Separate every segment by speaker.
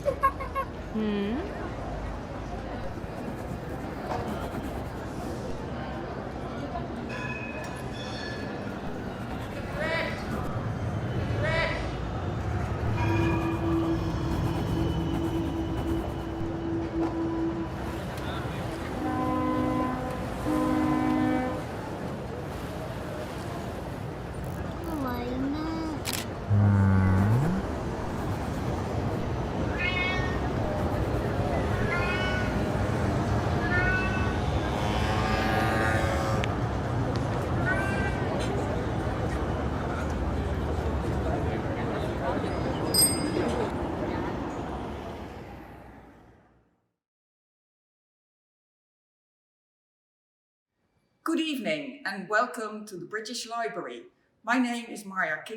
Speaker 1: Hmm.
Speaker 2: Good evening and welcome to the British Library. My name is Marieke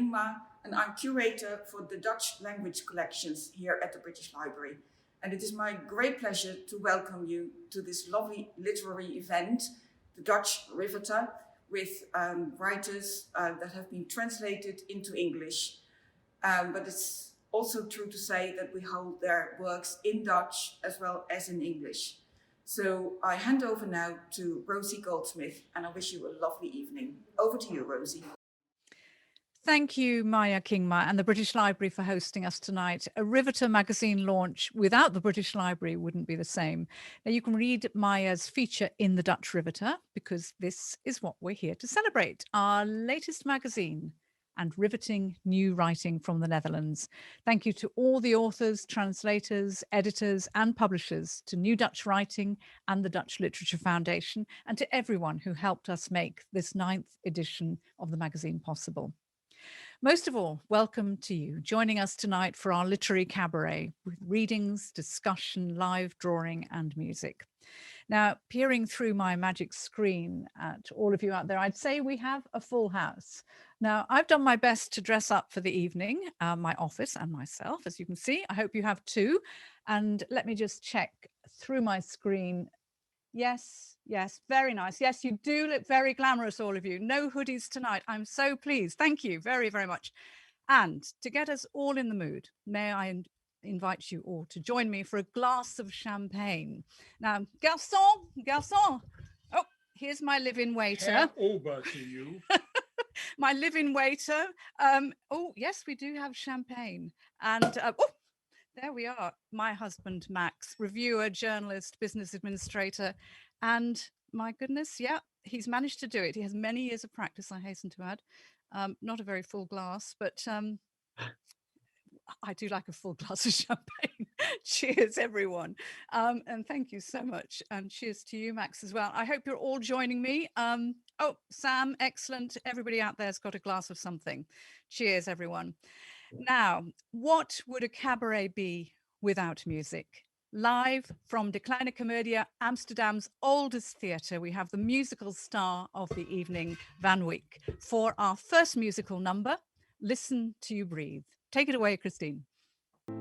Speaker 2: and I'm curator for the Dutch language collections here at the British Library. And it is my great pleasure to welcome you to this lovely literary event, the Dutch Riveter, with writers that have been translated into English. But it's also true to say that we hold their works in Dutch as well as in English. So I hand over now to Rosie Goldsmith, and I wish you a lovely evening. Over to you, Rosie.
Speaker 3: Thank you, Marieke and the British Library for hosting us tonight. A Riveter magazine launch without the British Library wouldn't be the same. Now, you can read Maya's feature in the Dutch Riveter because this is what we're here to celebrate, our latest magazine and riveting new writing from the Netherlands. Thank you to all the authors, translators, editors and publishers, to New Dutch Writing and the Dutch Literature Foundation, and to everyone who helped us make this 9th edition of the magazine possible. Most of all, welcome to you, joining us tonight for our literary cabaret with readings, discussion, live drawing and music. Now, peering through my magic screen at all of you out there, I'd say we have a full house. Now, I've done my best to dress up for the evening, my office and myself, as you can see. I hope you have too. And let me just check through my screen. Yes, very nice. Yes, you do look very glamorous, all of you. No hoodies tonight. I'm so pleased. Thank you very, very much. And to get us all in the mood, may I invite you all to join me for a glass of champagne. Now, garçon. Oh, here's my live-in waiter.
Speaker 4: Hand over to you.
Speaker 3: My live-in waiter. Oh, yes, we do have champagne. And there we are. My husband, Max, reviewer, journalist, business administrator. And my goodness, yeah, he's managed to do it. He has many years of practice, I hasten to add. Not a very full glass, but I do like a full glass of champagne. Cheers, everyone. And thank you so much. And cheers to you, Max, as well. I hope you're all joining me. Oh, Sam, excellent. Everybody out there's got a glass of something. Cheers, everyone. Now, what would a cabaret be without music? Live from De Kleine Comedie, Amsterdam's oldest theatre, we have the musical star of the evening, VanWyck, for our first musical number, Listen to You Breathe. Take it away, Christine.
Speaker 5: You're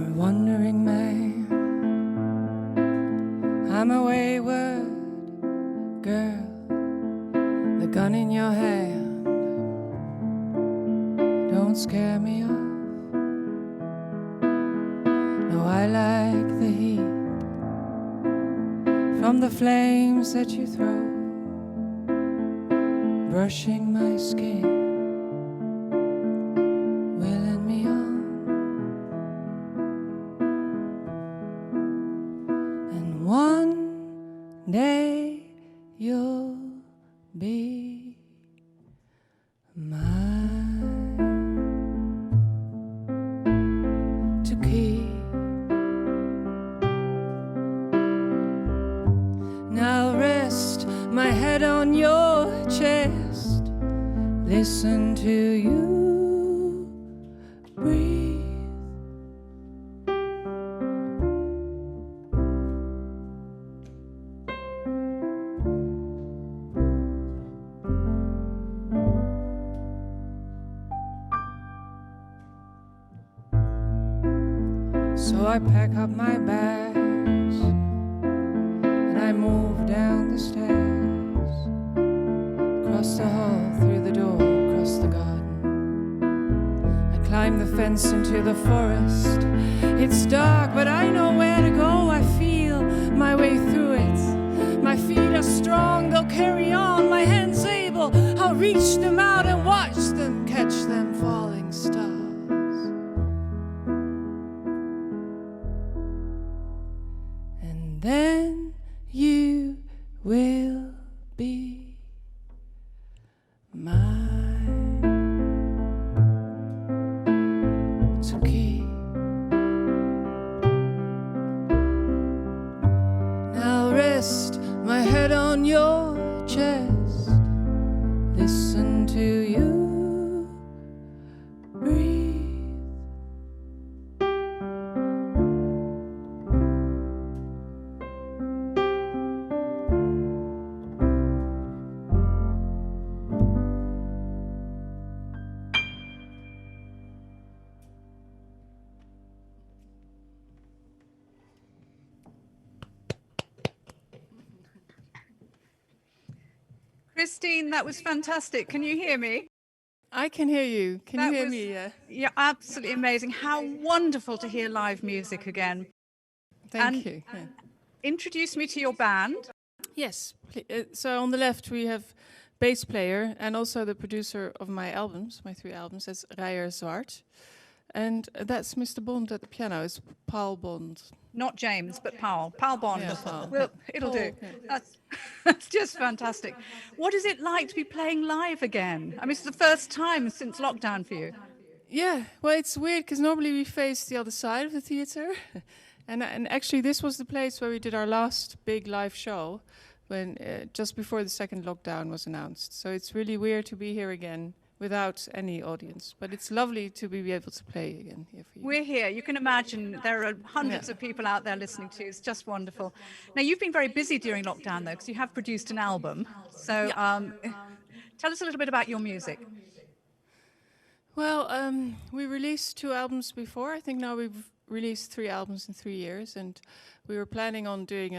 Speaker 5: a wandering man, I'm a wayward girl. The gun in your hand don't scare me off. No, I like the heat from the flames that you throw, brushing my skin, willing me on. And one day you'll be mine to keep. Now rest my head on your chest, listen to you breathe. So I pack up my bags and I move down the stairs, across the hall, through the door, across the garden. climb the fence into the forest. It's dark, but I know where to go. I feel my way through it. My feet are strong, they'll carry on. My hands able, I'll reach them out and watch them catch them falling stars. And then you will be mine to keep. Now rest my head on your chest, listen to you breathe.
Speaker 3: Christine, that was fantastic. Can you hear me?
Speaker 5: I can hear you. Can you hear
Speaker 3: was-
Speaker 5: me? Yeah.
Speaker 3: Yeah, absolutely amazing. How wonderful to hear live music again.
Speaker 5: Thank
Speaker 3: And-
Speaker 5: you. Yeah.
Speaker 3: Introduce me to your band.
Speaker 5: Yes. So on the left we have bass player and also the producer of my albums, my 3 albums. That's Rijer Zwart, and that's Mr. Bond at the piano. It's Paul Bond.
Speaker 3: Not James, but Paul. Paul Bond.
Speaker 5: Yeah, Paul.
Speaker 3: Well, it'll do.
Speaker 5: Yeah.
Speaker 3: That's just fantastic. What is it like to be playing live again? I mean, it's the first time since lockdown for you.
Speaker 5: Yeah, well, it's weird because normally we face the other side of the theater, and actually this was the place where we did our last big live show, when just before the second lockdown was announced. So it's really weird to be here again without any audience, but it's lovely to be able to play again here for you.
Speaker 3: We're here. You can imagine there are hundreds of people out there listening to you. It's just wonderful. Now, you've been very busy during lockdown, though, because you have produced an album. So tell us a little bit about your music.
Speaker 5: Well, we released 2 albums before. I think now we've released 3 albums in 3 years, and we were planning on doing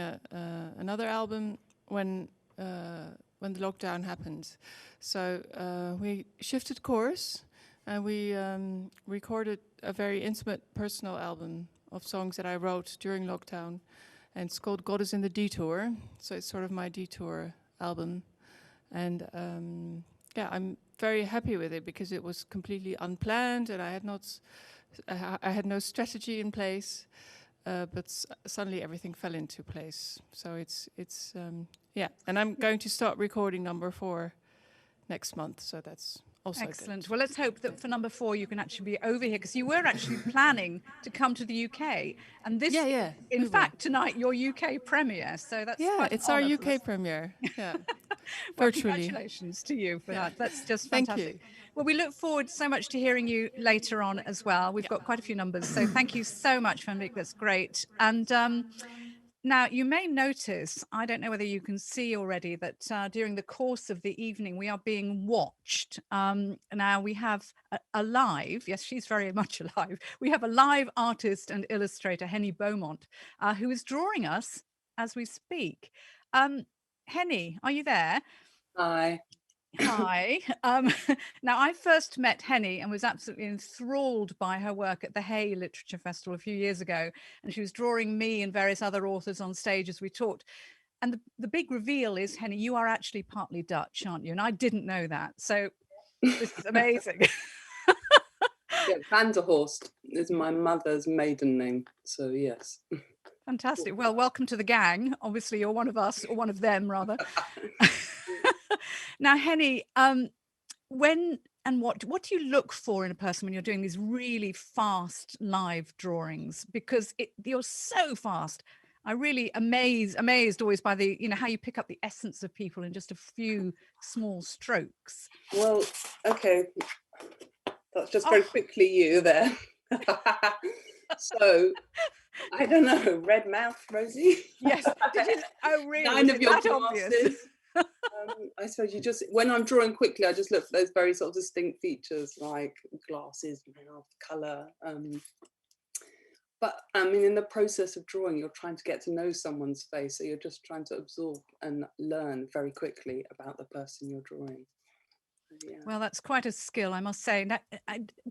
Speaker 5: another album when the lockdown happened. So we shifted course, and we recorded a very intimate, personal album of songs that I wrote during lockdown, and it's called God is in the Detour. So it's sort of my detour album, and I'm very happy with it because it was completely unplanned, and I had no strategy in place, but suddenly everything fell into place. So it's and I'm going to start recording number 4 next month. So that's also
Speaker 3: Excellent.
Speaker 5: good.
Speaker 3: Well, let's hope that for number 4 you can actually be over here, because you were actually planning to come to the UK, and this, in fact, tonight your UK premiere. So that's quite
Speaker 5: it's
Speaker 3: an
Speaker 5: our
Speaker 3: honour for us.
Speaker 5: UK premiere. Yeah,
Speaker 3: Well,
Speaker 5: virtually.
Speaker 3: congratulations to you for that. That's just
Speaker 5: Thank
Speaker 3: fantastic.
Speaker 5: you.
Speaker 3: Well, we look forward so much to hearing you later on as well. We've got quite a few numbers, so thank you so much, VanWyck. That's great. And now you may notice, I don't know whether you can see already, that during the course of the evening we are being watched. Now we have a live, yes, she's very much alive. We have a live artist and illustrator, Henny Beaumont, who is drawing us as we speak. Henny, are you there?
Speaker 1: Hi.
Speaker 3: Hi. Now, I first met Henny and was absolutely enthralled by her work at the Hay Literature Festival a few years ago. And she was drawing me and various other authors on stage as we talked. And the big reveal is, Henny, you are actually partly Dutch, aren't you? And I didn't know that. So this is amazing.
Speaker 1: Yeah, Vanderhorst is my mother's maiden name. So, yes.
Speaker 3: Fantastic. Well, welcome to the gang. Obviously, you're one of us, or one of them, rather. Now, Henny, what do you look for in a person when you're doing these really fast live drawings? Because you're so fast. I'm really amazed always by how you pick up the essence of people in just a few small strokes.
Speaker 1: Well, okay. That's just very quickly you there. So, I don't know, red mouth, Rosie?
Speaker 3: Yes. Oh, really?
Speaker 1: 9 of your
Speaker 3: that obvious?
Speaker 1: glasses. I suppose you just, when I'm drawing quickly, I just look for those very sort of distinct features like glasses, colour. But I mean, in the process of drawing, you're trying to get to know someone's face. So you're just trying to absorb and learn very quickly about the person you're drawing. Yeah.
Speaker 3: Well, that's quite a skill, I must say. Now,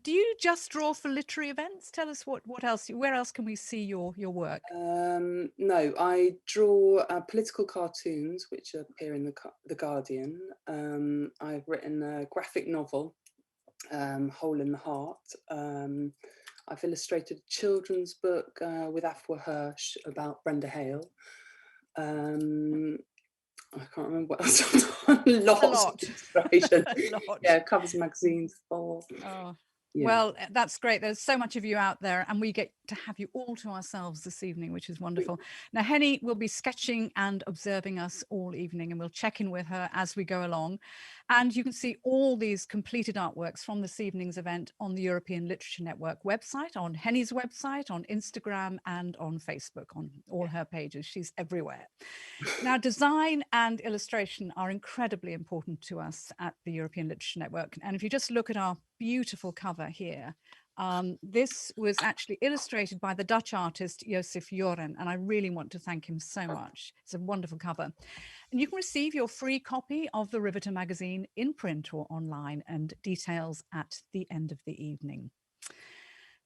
Speaker 3: do you just draw for literary events? Tell us what else, where else can we see your work?
Speaker 1: No, I draw political cartoons which appear in the Guardian. I've written a graphic novel, Hole in the Heart. I've illustrated a children's book with Afua Hirsch about Brenda Hale. I can't remember what else I've done. Lots of illustration. Yeah, covers magazines for.
Speaker 3: Oh.
Speaker 1: Yeah.
Speaker 3: Well, that's great. There's so much of you out there, and we get to have you all to ourselves this evening, which is wonderful. Now, Henny will be sketching and observing us all evening, and we'll check in with her as we go along. And you can see all these completed artworks from this evening's event on the European Literature Network website, on Henny's website, on Instagram, and on Facebook, on all her pages. She's everywhere. Now, design and illustration are incredibly important to us at the European Literature Network. And if you just look at our beautiful cover here, this was actually illustrated by the Dutch artist Josef Joren, and I really want to thank him so much. It's a wonderful cover. And you can receive your free copy of the Riveter magazine in print or online, and details at the end of the evening.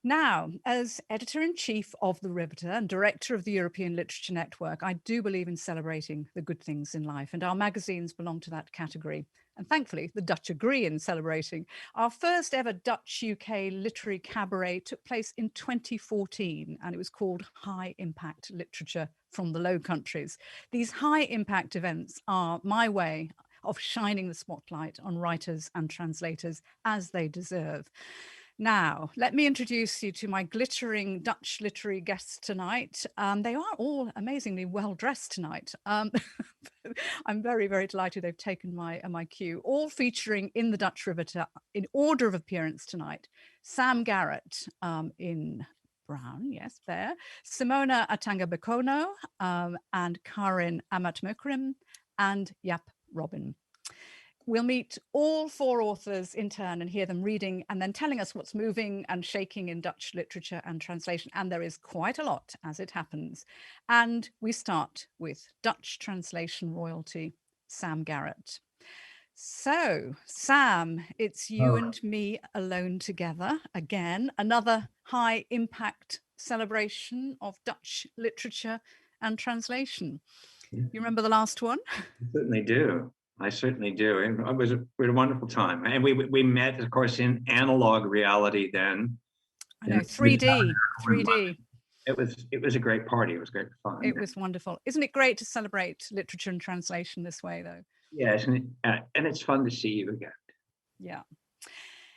Speaker 3: Now, as editor-in-chief of the Riveter and director of the European Literature Network, I do believe in celebrating the good things in life, and our magazines belong to that category. And thankfully, the Dutch agree in celebrating. Our first ever Dutch-UK literary cabaret took place in 2014, and it was called High Impact Literature from the Low Countries. These high impact events are my way of shining the spotlight on writers and translators as they deserve. Now, let me introduce you to my glittering Dutch literary guests tonight. They are all amazingly well dressed tonight. I'm very, very delighted they've taken my cue, all featuring in the Dutch Riveter in order of appearance tonight. Sam Garrett in brown, yes, there. Simone Atangana Bekono and Karin Amatmoekrim and Jaap Robin. We'll meet all four authors in turn and hear them reading and then telling us what's moving and shaking in Dutch literature and translation. And there is quite a lot as it happens. And we start with Dutch translation royalty, Sam Garrett. So, Sam, it's you and me alone together again. Another high impact celebration of Dutch literature and translation. You remember the last one?
Speaker 4: I certainly do. I certainly do. And we had a wonderful time. And we met, of course, in analog reality then.
Speaker 3: I know, 3D.
Speaker 4: It was a great party. It was great fun.
Speaker 3: It was wonderful. Isn't it great to celebrate literature and translation this way, though?
Speaker 4: Yes, and it's fun to see you again.
Speaker 3: Yeah.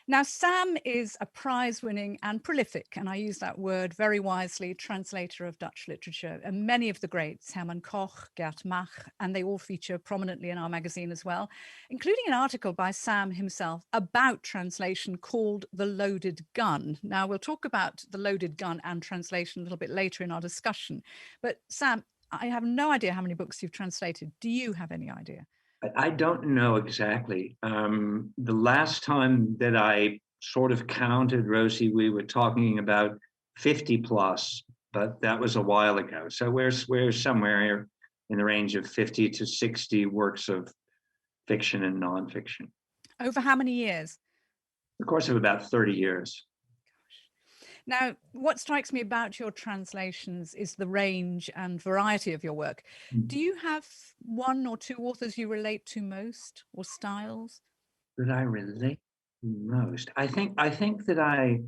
Speaker 3: Now, Sam is a prize-winning and prolific, and I use that word very wisely, translator of Dutch literature. And many of the greats, Herman, Koch, Geert, and they all feature prominently in our magazine as well, including an article by Sam himself about translation called The Loaded Gun. Now, we'll talk about The Loaded Gun and translation a little bit later in our discussion. But Sam, I have no idea how many books you've translated. Do you have any idea?
Speaker 4: I don't know exactly. The last time that I sort of counted, Rosie, we were talking about 50 plus, but that was a while ago. So we're somewhere here in the range of 50 to 60 works of fiction and nonfiction.
Speaker 3: Over how many years?
Speaker 4: The course of about 30 years.
Speaker 3: Now, what strikes me about your translations is the range and variety of your work. Do you have one or two authors you relate to most, or styles?
Speaker 4: That I relate to most. I think that I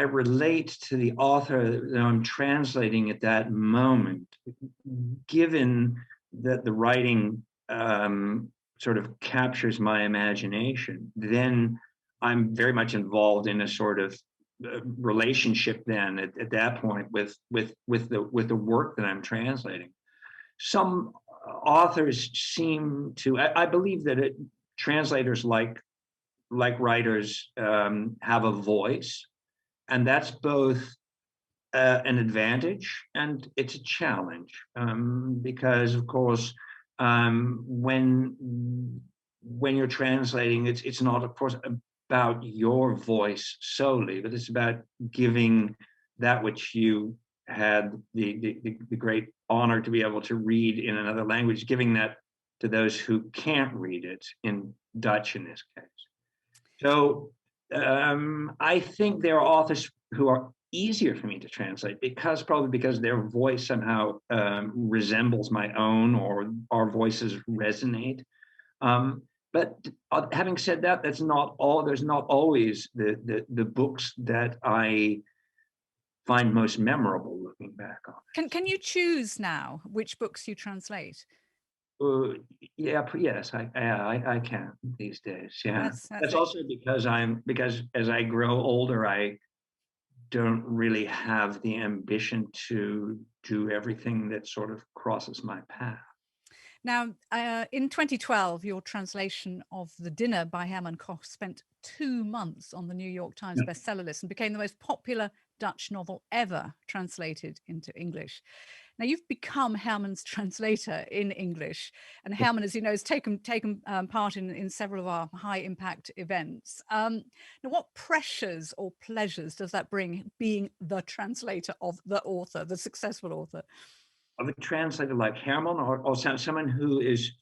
Speaker 4: relate to the author that I'm translating at that moment, given that the writing sort of captures my imagination. Then I'm very much involved in a sort of relationship then at that point with the work that I'm translating. Some authors seem to, I believe that translators like writers have a voice, and that's both an advantage and it's a challenge because of course when you're translating, it's not of course about your voice solely, but it's about giving that which you had the great honor to be able to read in another language, giving that to those who can't read it, in Dutch in this case. So I think there are authors who are easier for me to translate probably because their voice somehow resembles my own, or our voices resonate. But having said that, there's not always the books that I find most memorable looking back on.
Speaker 3: Can you choose now which books you translate?
Speaker 4: Yes, I can these days. Yeah, that's
Speaker 3: it.
Speaker 4: also because as I grow older, I don't really have the ambition to do everything that sort of crosses my path.
Speaker 3: Now, in 2012, your translation of The Dinner by Herman Koch spent 2 months on the New York Times bestseller list and became the most popular Dutch novel ever translated into English. Now, you've become Herman's translator in English, and Herman, as you know, has taken part in several of our high-impact events. Now, what pressures or pleasures does that bring, being the translator of the author, the successful author?
Speaker 4: Of a translator like Herman, or someone who is,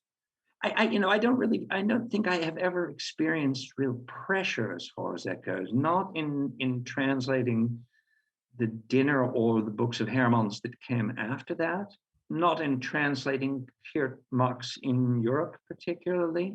Speaker 4: I don't think I have ever experienced real pressure as far as that goes. Not in translating The Dinner or the books of Herman's that came after that. Not in translating Geert in Europe, particularly.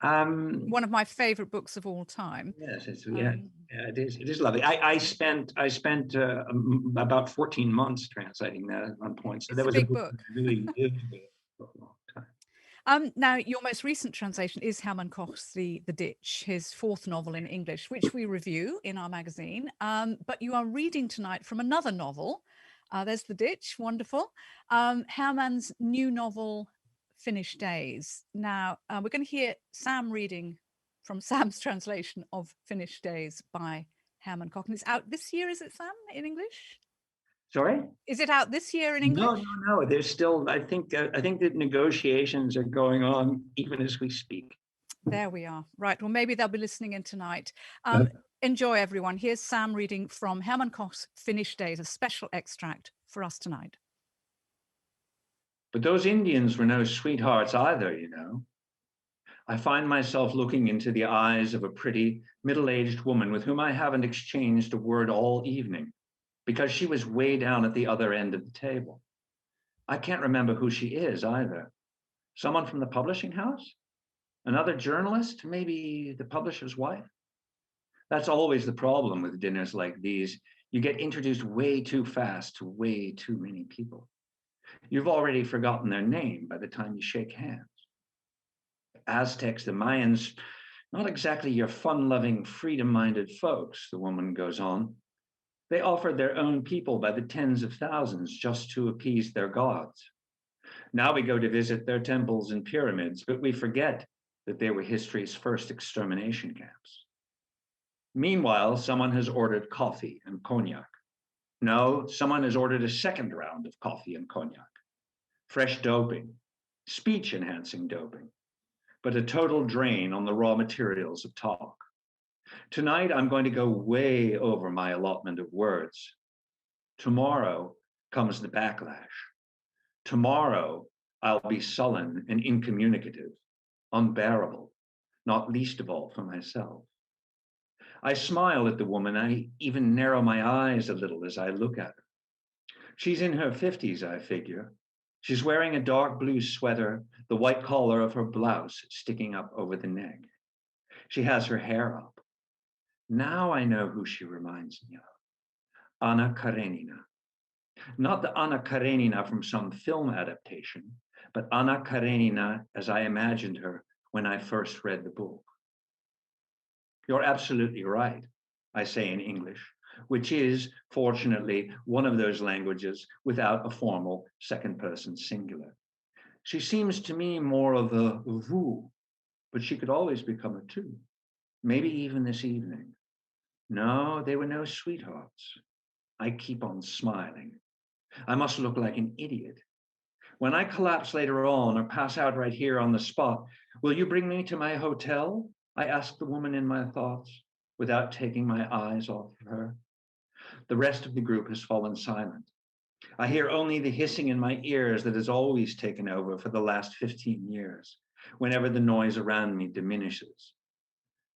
Speaker 3: One of my favorite books of all time.
Speaker 4: Yes, it is lovely. I spent about 14 months translating that at one point. So that was a big book I really lived with for a long time.
Speaker 3: Now, your most recent translation is Herman Koch's The Ditch, his fourth novel in English, which we review in our magazine. But you are reading tonight from another novel. There's The Ditch, wonderful. Herman's new novel, Finished Days. Now, we're going to hear Sam reading from Sam's translation of Finished Days by Herman Koch. And it's out this year, is it, Sam, in English?
Speaker 4: Sorry?
Speaker 3: Is it out this year in English?
Speaker 4: No. There's still, I think that negotiations are going on even as we speak.
Speaker 3: There we are. Right. Well, maybe they'll be listening in tonight. Enjoy, everyone. Here's Sam reading from Herman Koch's Finished Days, a special extract for us tonight.
Speaker 4: But those Indians were no sweethearts either, you know. I find myself looking into the eyes of a pretty middle-aged woman with whom I haven't exchanged a word all evening, because she was way down at the other end of the table. I can't remember who she is either. Someone from the publishing house? Another journalist? Maybe the publisher's wife? That's always the problem with dinners like these. You get introduced way too fast to way too many people. You've already forgotten their name by the time you shake hands. The Aztecs, the Mayans, not exactly your fun-loving, freedom-minded folks, the woman goes on. They offered their own people by the tens of thousands just to appease their gods. Now we go to visit their temples and pyramids, but we forget that they were history's first extermination camps. Meanwhile, someone has ordered coffee and cognac. No, someone has ordered a second round of coffee and cognac. Fresh doping, speech-enhancing doping, but a total drain on the raw materials of talk. Tonight, I'm going to go way over my allotment of words. Tomorrow comes the backlash. Tomorrow, I'll be sullen and incommunicative, unbearable, not least of all for myself. I smile at the woman. I even narrow my eyes a little as I look at her. She's in her 50s, I figure. She's wearing a dark blue sweater, the white collar of her blouse sticking up over the neck. She has her hair up. Now I know who she reminds me of. Anna Karenina. Not the Anna Karenina from some film adaptation, but Anna Karenina as I imagined her when I first read the book. You're absolutely right, I say in English, which is, fortunately, one of those languages without a formal second-person singular. She seems to me more of a vous, but she could always become a tu, maybe even this evening. No, they were no sweethearts. I keep on smiling. I must look like an idiot. When I collapse later on or pass out right here on the spot, will you bring me to my hotel? I ask the woman in my thoughts without taking my eyes off of her. The rest of the group has fallen silent. I hear only the hissing in my ears that has always taken over for the last 15 years, whenever the noise around me diminishes.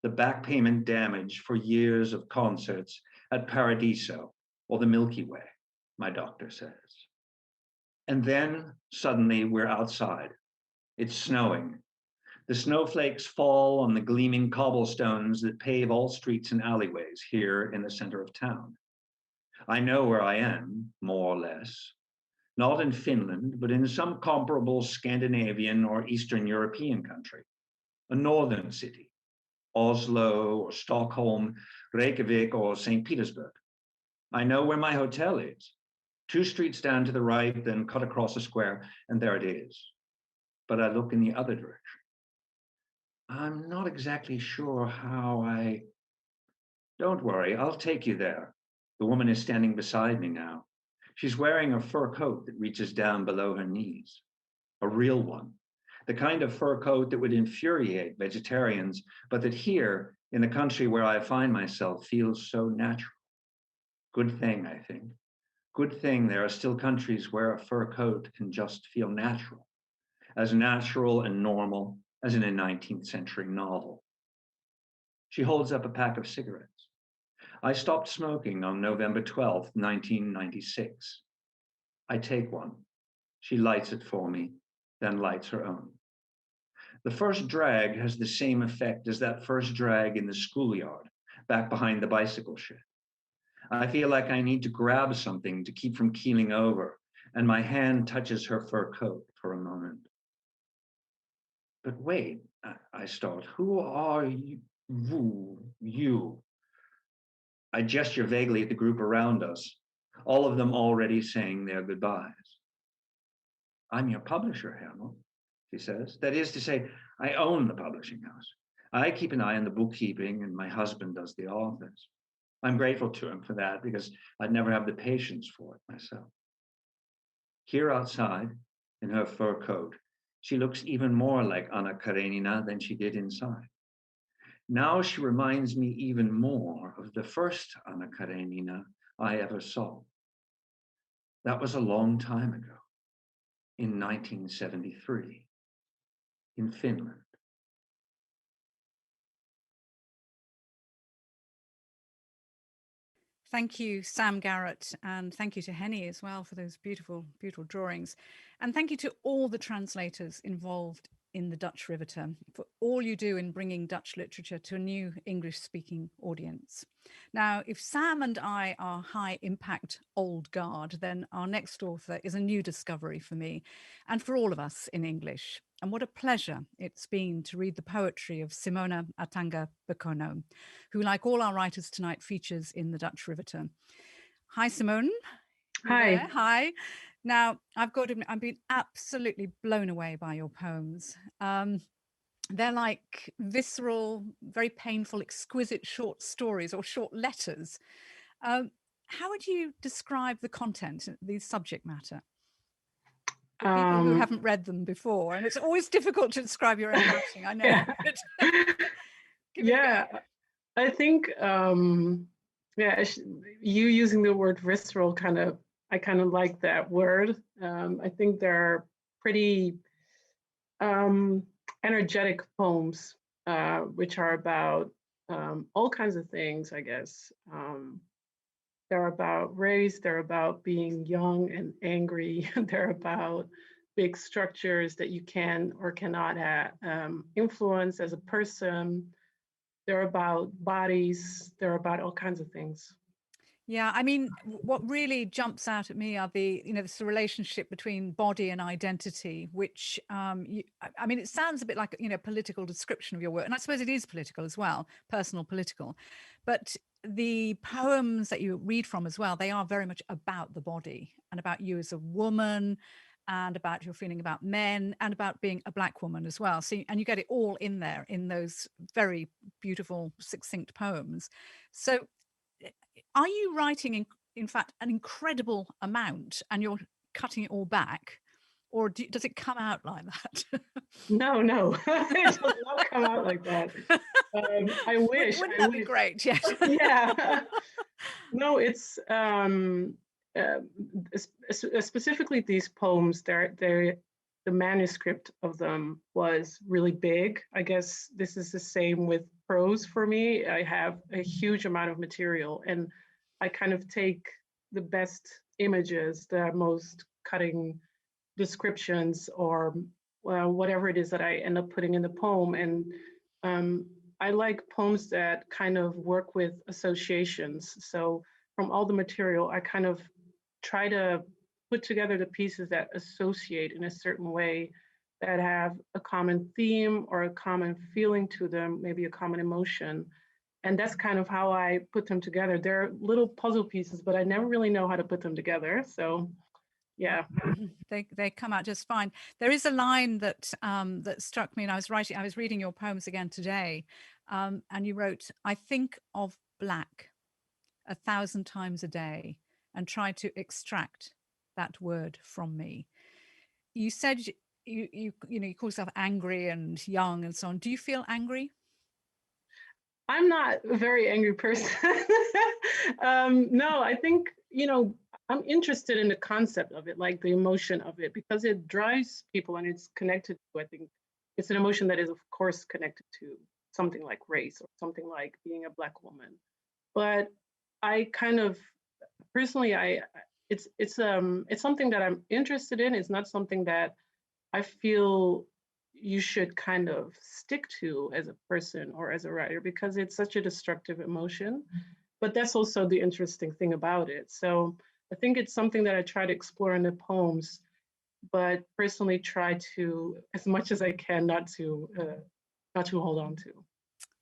Speaker 4: The back payment damage for years of concerts at Paradiso or the Milky Way, my doctor says. And then suddenly we're outside. It's snowing. The snowflakes fall on the gleaming cobblestones that pave all streets and alleyways here in the center of town. I know where I am, more or less. Not in Finland, but in some comparable Scandinavian or Eastern European country, a northern city, Oslo or Stockholm, Reykjavik or St. Petersburg. I know where my hotel is. 2 streets down to the right, then cut across a square, and there it is. But I look in the other direction. I'm not exactly sure how I... Don't worry, I'll take you there. The woman is standing beside me now. She's wearing a fur coat that reaches down below her knees. A real one. The kind of fur coat that would infuriate vegetarians, but that here, in the country where I find myself, feels so natural. Good thing, I think. Good thing there are still countries where a fur coat can just feel natural and normal as in a 19th century novel. She holds up a pack of cigarettes. I stopped smoking on November 12th, 1996. I take one. She lights it for me, then lights her own. The first drag has the same effect as that first drag in the schoolyard, back behind the bicycle shed. I feel like I need to grab something to keep from keeling over, and my hand touches her fur coat for a moment. But wait, I start. Who are you? You. I gesture vaguely at the group around us, all of them already saying their goodbyes. I'm your publisher, Herman, she says. That is to say, I own the publishing house. I keep an eye on the bookkeeping, and my husband does the authors. I'm grateful to him for that because I'd never have the patience for it myself. Here outside, in her fur coat, she looks even more like Anna Karenina than she did inside. Now she reminds me even more of the first Anna Karenina I ever saw. That was a long time ago, in 1973, in Finland.
Speaker 3: Thank you, Sam Garrett, and thank you to Henny as well for those beautiful, beautiful drawings. And thank you to all the translators involved in the Dutch Riveter for all you do in bringing Dutch literature to a new English-speaking audience. Now, if Sam and I are high impact old guard, then our next author is a new discovery for me and for all of us in English. And what a pleasure it's been to read the poetry of Simone Atangana Bekono, who, like all our writers tonight, features in the Dutch Riveter. Hi, Simone.
Speaker 6: Hi.
Speaker 3: Hi. Now, I've been absolutely blown away by your poems. They're like visceral, very painful, exquisite short stories or short letters. How would you describe the content, the subject matter? For people who haven't read them before, and it's always difficult to describe your own writing, I know.
Speaker 6: Yeah, I think, you using the word visceral I kind of like that word. I think they're pretty energetic poems, which are about all kinds of things, I guess. They're about race, they're about being young and angry, they're about big structures that you can or cannot influence as a person. They're about bodies, they're about all kinds of things.
Speaker 3: Yeah, I mean, what really jumps out at me are this relationship between body and identity, which, I mean, it sounds a bit like, political description of your work. And I suppose it is political as well, personal political. But the poems that you read from as well, they are very much about the body and about you as a woman and about your feeling about men and about being a Black woman as well. So, and you get it all in there in those very beautiful, succinct poems. So are you writing, in fact, an incredible amount and you're cutting it all back? Or does it come out like that?
Speaker 6: No, it does not come out like that. I wish.
Speaker 3: Wouldn't that be great? Yes.
Speaker 6: Yeah. No, it's specifically these poems, the manuscript of them was really big. I guess this is the same with prose for me. I have a huge amount of material, and I kind of take the best images, the most cutting descriptions, or whatever it is that I end up putting in the poem. And I like poems that kind of work with associations. So from all the material, I kind of try to put together the pieces that associate in a certain way, that have a common theme or a common feeling to them, maybe a common emotion. And that's kind of how I put them together. They're little puzzle pieces, but I never really know how to put them together. So yeah.
Speaker 3: They come out just fine. There is a line that that struck me, and I was reading your poems again today, and you wrote, "I think of black 1,000 times a day and try to extract that word from me." You said you call yourself angry and young and so on. Do you feel angry?
Speaker 6: I'm not a very angry person. No, I think, I'm interested in the concept of it, like the emotion of it, because it drives people and it's connected to, I think, it's an emotion that is, of course, connected to something like race or something like being a Black woman. But I kind of, personally, it's something that I'm interested in. It's not something that I feel you should kind of stick to as a person or as a writer, because it's such a destructive emotion. But that's also the interesting thing about it. So I think it's something that I try to explore in the poems, but personally try to, as much as I can, not to hold on to.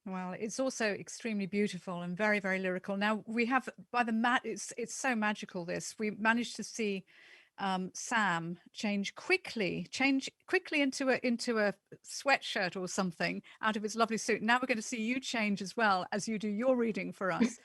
Speaker 3: Well, it's also extremely beautiful and very, very lyrical. Now we have, by the it's so magical. We managed to see Sam change quickly into a sweatshirt or something out of his lovely suit. Now we're going to see you change as well as you do your reading for us.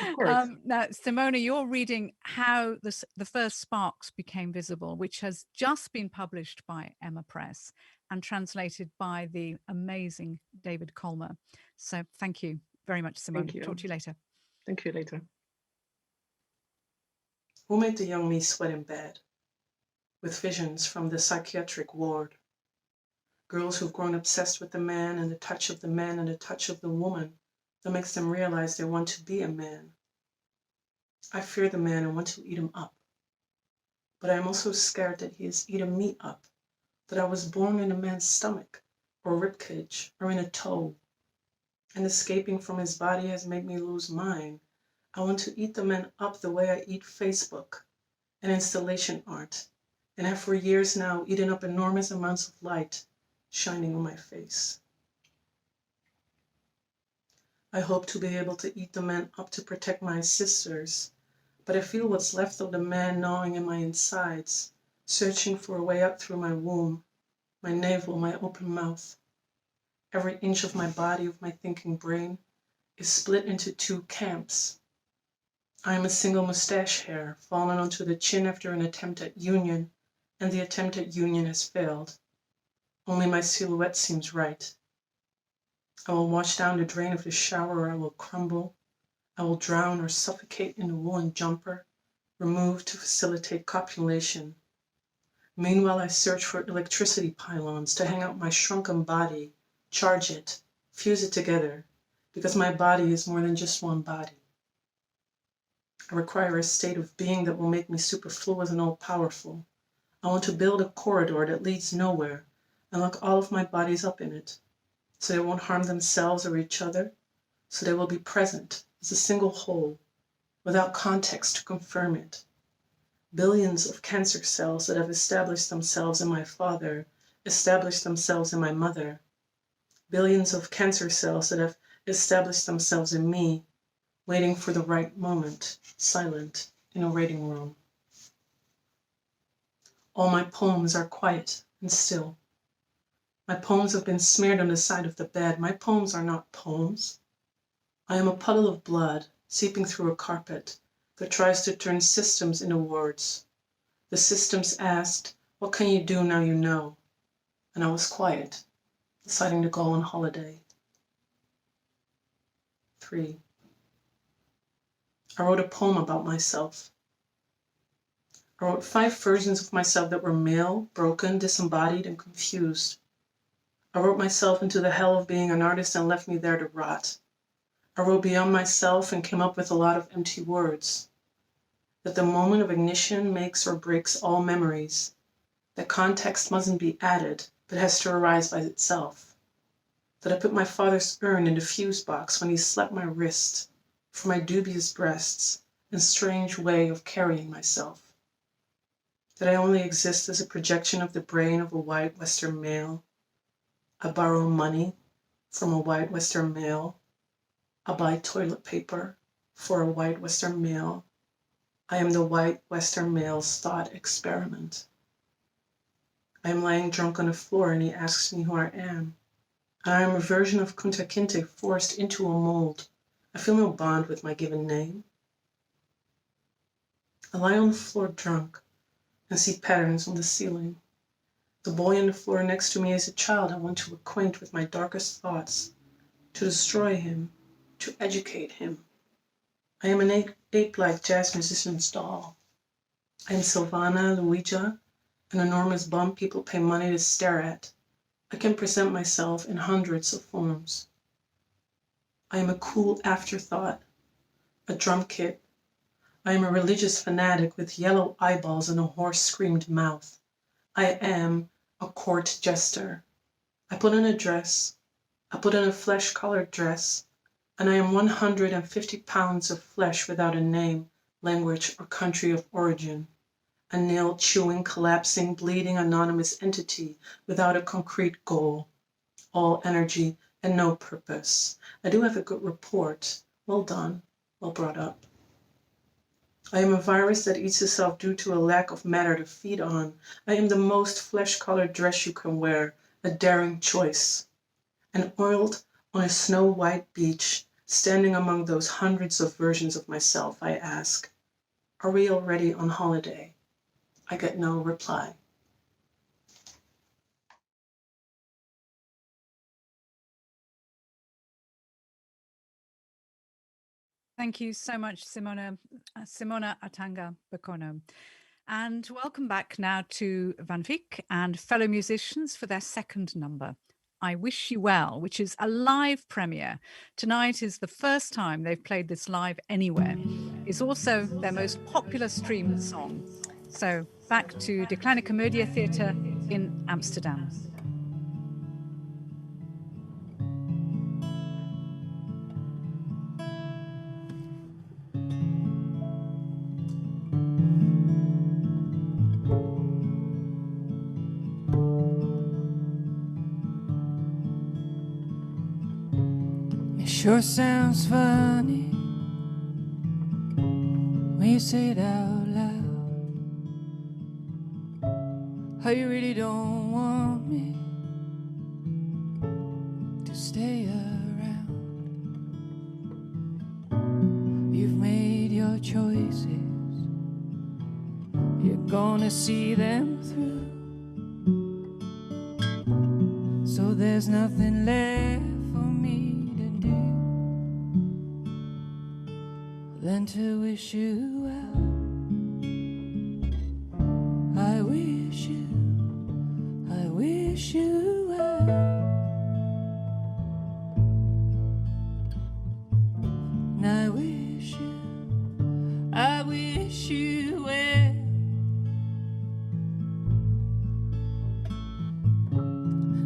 Speaker 6: Of course.
Speaker 3: Now, Simone, you're reading How the First Sparks Became Visible, which has just been published by Emma Press and translated by the amazing David Colmer. So thank you very much, Simone.
Speaker 6: Thank you.
Speaker 3: Talk to you later.
Speaker 6: Thank you, later.
Speaker 7: Who made the young me sweat in bed with visions from the psychiatric ward? Girls who've grown obsessed with the man and the touch of the man and the touch of the woman that makes them realize they want to be a man. I fear the man and want to eat him up. But I am also scared that he has eaten me up, that I was born in a man's stomach or ribcage or in a toe, and escaping from his body has made me lose mine. I want to eat the man up the way I eat Facebook and installation art, and have for years now eaten up enormous amounts of light shining on my face. I hope to be able to eat the man up to protect my sisters, but I feel what's left of the man gnawing in my insides, searching for a way up through my womb, my navel, my open mouth. Every inch of my body, of my thinking brain, is split into two camps. I am a single mustache hair fallen onto the chin after an attempt at union, and the attempt at union has failed. Only my silhouette seems right. I will wash down the drain of the shower, or I will crumble. I will drown or suffocate in a woolen jumper, removed to facilitate copulation. Meanwhile, I search for electricity pylons to hang out my shrunken body, charge it, fuse it together, because my body is more than just one body. I require a state of being that will make me superfluous and all-powerful. I want to build a corridor that leads nowhere and lock all of my bodies up in it, so they won't harm themselves or each other, so they will be present as a single whole, without context to confirm it. Billions of cancer cells that have established themselves in my father, established themselves in my mother. Billions of cancer cells that have established themselves in me, waiting for the right moment, silent in a waiting room. All my poems are quiet and still. My poems have been smeared on the side of the bed. My poems are not poems. I am a puddle of blood seeping through a carpet that tries to turn systems into words. The systems asked, "What can you do now you know?" And I was quiet, deciding to go on holiday. 3. I wrote a poem about myself. I wrote 5 versions of myself that were male, broken, disembodied, and confused. I wrote myself into the hell of being an artist and left me there to rot. I wrote beyond myself and came up with a lot of empty words. That the moment of ignition makes or breaks all memories. That context mustn't be added, but has to arise by itself. That I put my father's urn in the fuse box when he slapped my wrist for my dubious breasts and strange way of carrying myself. That I only exist as a projection of the brain of a white Western male. I borrow money from a white Western male. I buy toilet paper for a white Western male. I am the white Western male's thought experiment. I am lying drunk on the floor and he asks me who I am. And I am a version of Kunta Kinte forced into a mold. I feel no bond with my given name. I lie on the floor drunk and see patterns on the ceiling. The boy on the floor next to me is a child I want to acquaint with my darkest thoughts, to destroy him, to educate him. I am an ape-like jazz musician's doll. I am Silvana, Luija, an enormous bum people pay money to stare at. I can present myself in hundreds of forms. I am a cool afterthought, a drum kit. I am a religious fanatic with yellow eyeballs and a hoarse-screamed mouth. I am a court jester. I put on a dress. I put on a flesh-colored dress. And I am 150 pounds of flesh without a name, language, or country of origin. A nail-chewing, collapsing, bleeding, anonymous entity without a concrete goal. All energy and no purpose. I do have a good report. Well done, well brought up. I am a virus that eats itself due to a lack of matter to feed on. I am the most flesh-colored dress you can wear, a daring choice. And oiled on a snow-white beach, standing among those hundreds of versions of myself, I ask, are we already on holiday? I get no reply.
Speaker 3: Thank you so much, Simone Atangana Bekono. And welcome back now to VanWyck and fellow musicians for their second number, I Wish You Well, which is a live premiere. Tonight is the first time they've played this live anywhere. It's also their most popular streamed song. So back to De Kleine Comedie Theater in Amsterdam.
Speaker 8: Sure sounds funny when you say it out loud. How you really don't want me to stay around. You've made your choices, you're gonna see them through. So there's nothing left for me than to wish you well. I wish you well. And I wish you well.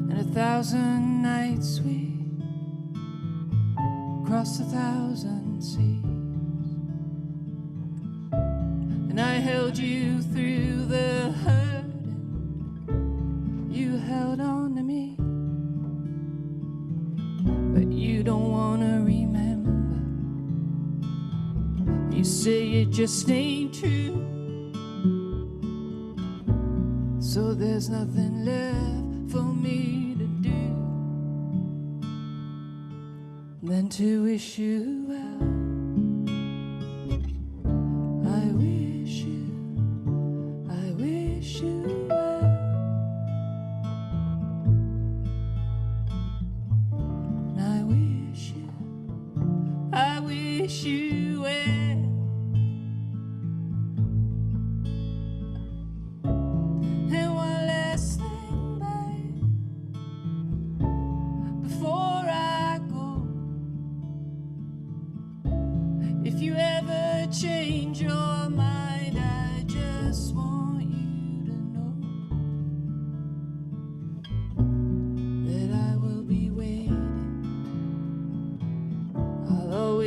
Speaker 8: And 1,000 nights we crossed 1,000 seas. And I held you through the hurt, and you held on to me. But you don't want to remember. You say it just ain't true. So there's nothing left for me to do than to wish you well. I wish you well. And I wish you well.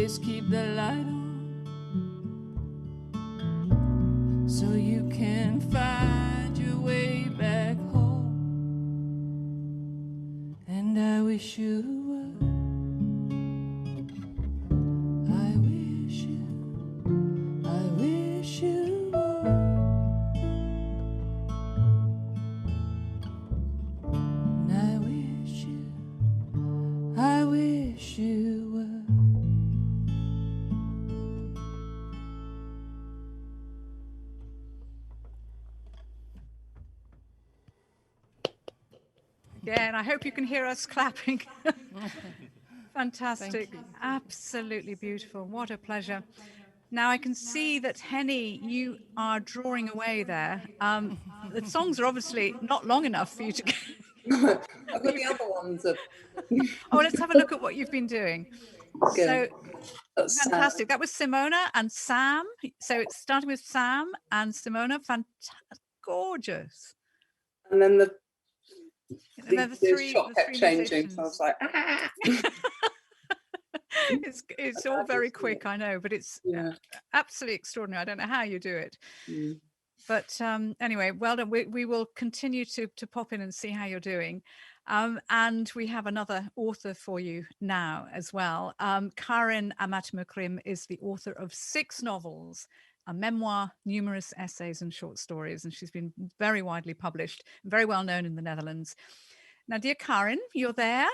Speaker 8: always keep the light on, so you can find your way back home. And I wish you would. I wish you would. And I wish you would.
Speaker 3: Yeah, and I hope you can hear us clapping. Fantastic. Absolutely beautiful. What a pleasure. Now I can see that, Henny, you are drawing away there. The songs are obviously not long enough for you to...
Speaker 1: I've got the other ones.
Speaker 3: Oh, let's have a look at what you've been doing. So
Speaker 1: That's
Speaker 3: fantastic. That was Simona and Sam. So it's starting with Sam and Simona. Fantastic. Gorgeous.
Speaker 1: And then the
Speaker 3: three,
Speaker 1: shot kept changing, so I was like,
Speaker 3: it's all very quick, I know, but it's absolutely extraordinary. I don't know how you do it. But anyway, well done. We will continue to pop in and see how you're doing. And we have another author for you now as well. Karin Amatmoekrim is the author of 6 novels, a memoir, numerous essays and short stories, and she's been very widely published, very well known in the Netherlands. Now, dear Karin, you're there.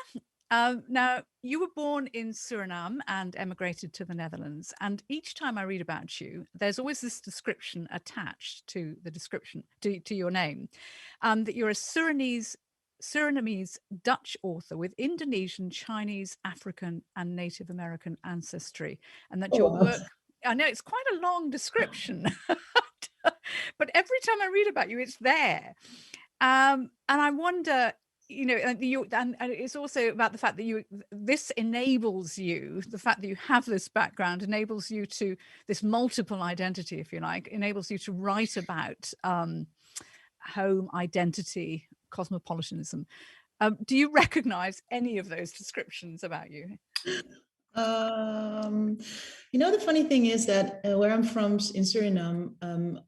Speaker 3: Now, you were born in Suriname and emigrated to the Netherlands. And each time I read about you, there's always this description attached to the description, to your name, that you're a Surinamese-Dutch author with Indonesian, Chinese, African, and Native American ancestry. And that your work, I know it's quite a long description, but every time I read about you, it's there. And I wonder, you know, and it's also about the fact that this enables you, the fact that you have this background enables you to, this multiple identity, if you like, enables you to write about home identity, cosmopolitanism. Do you recognize any of those descriptions about you?
Speaker 9: You know, the funny thing is that where I'm from in Suriname,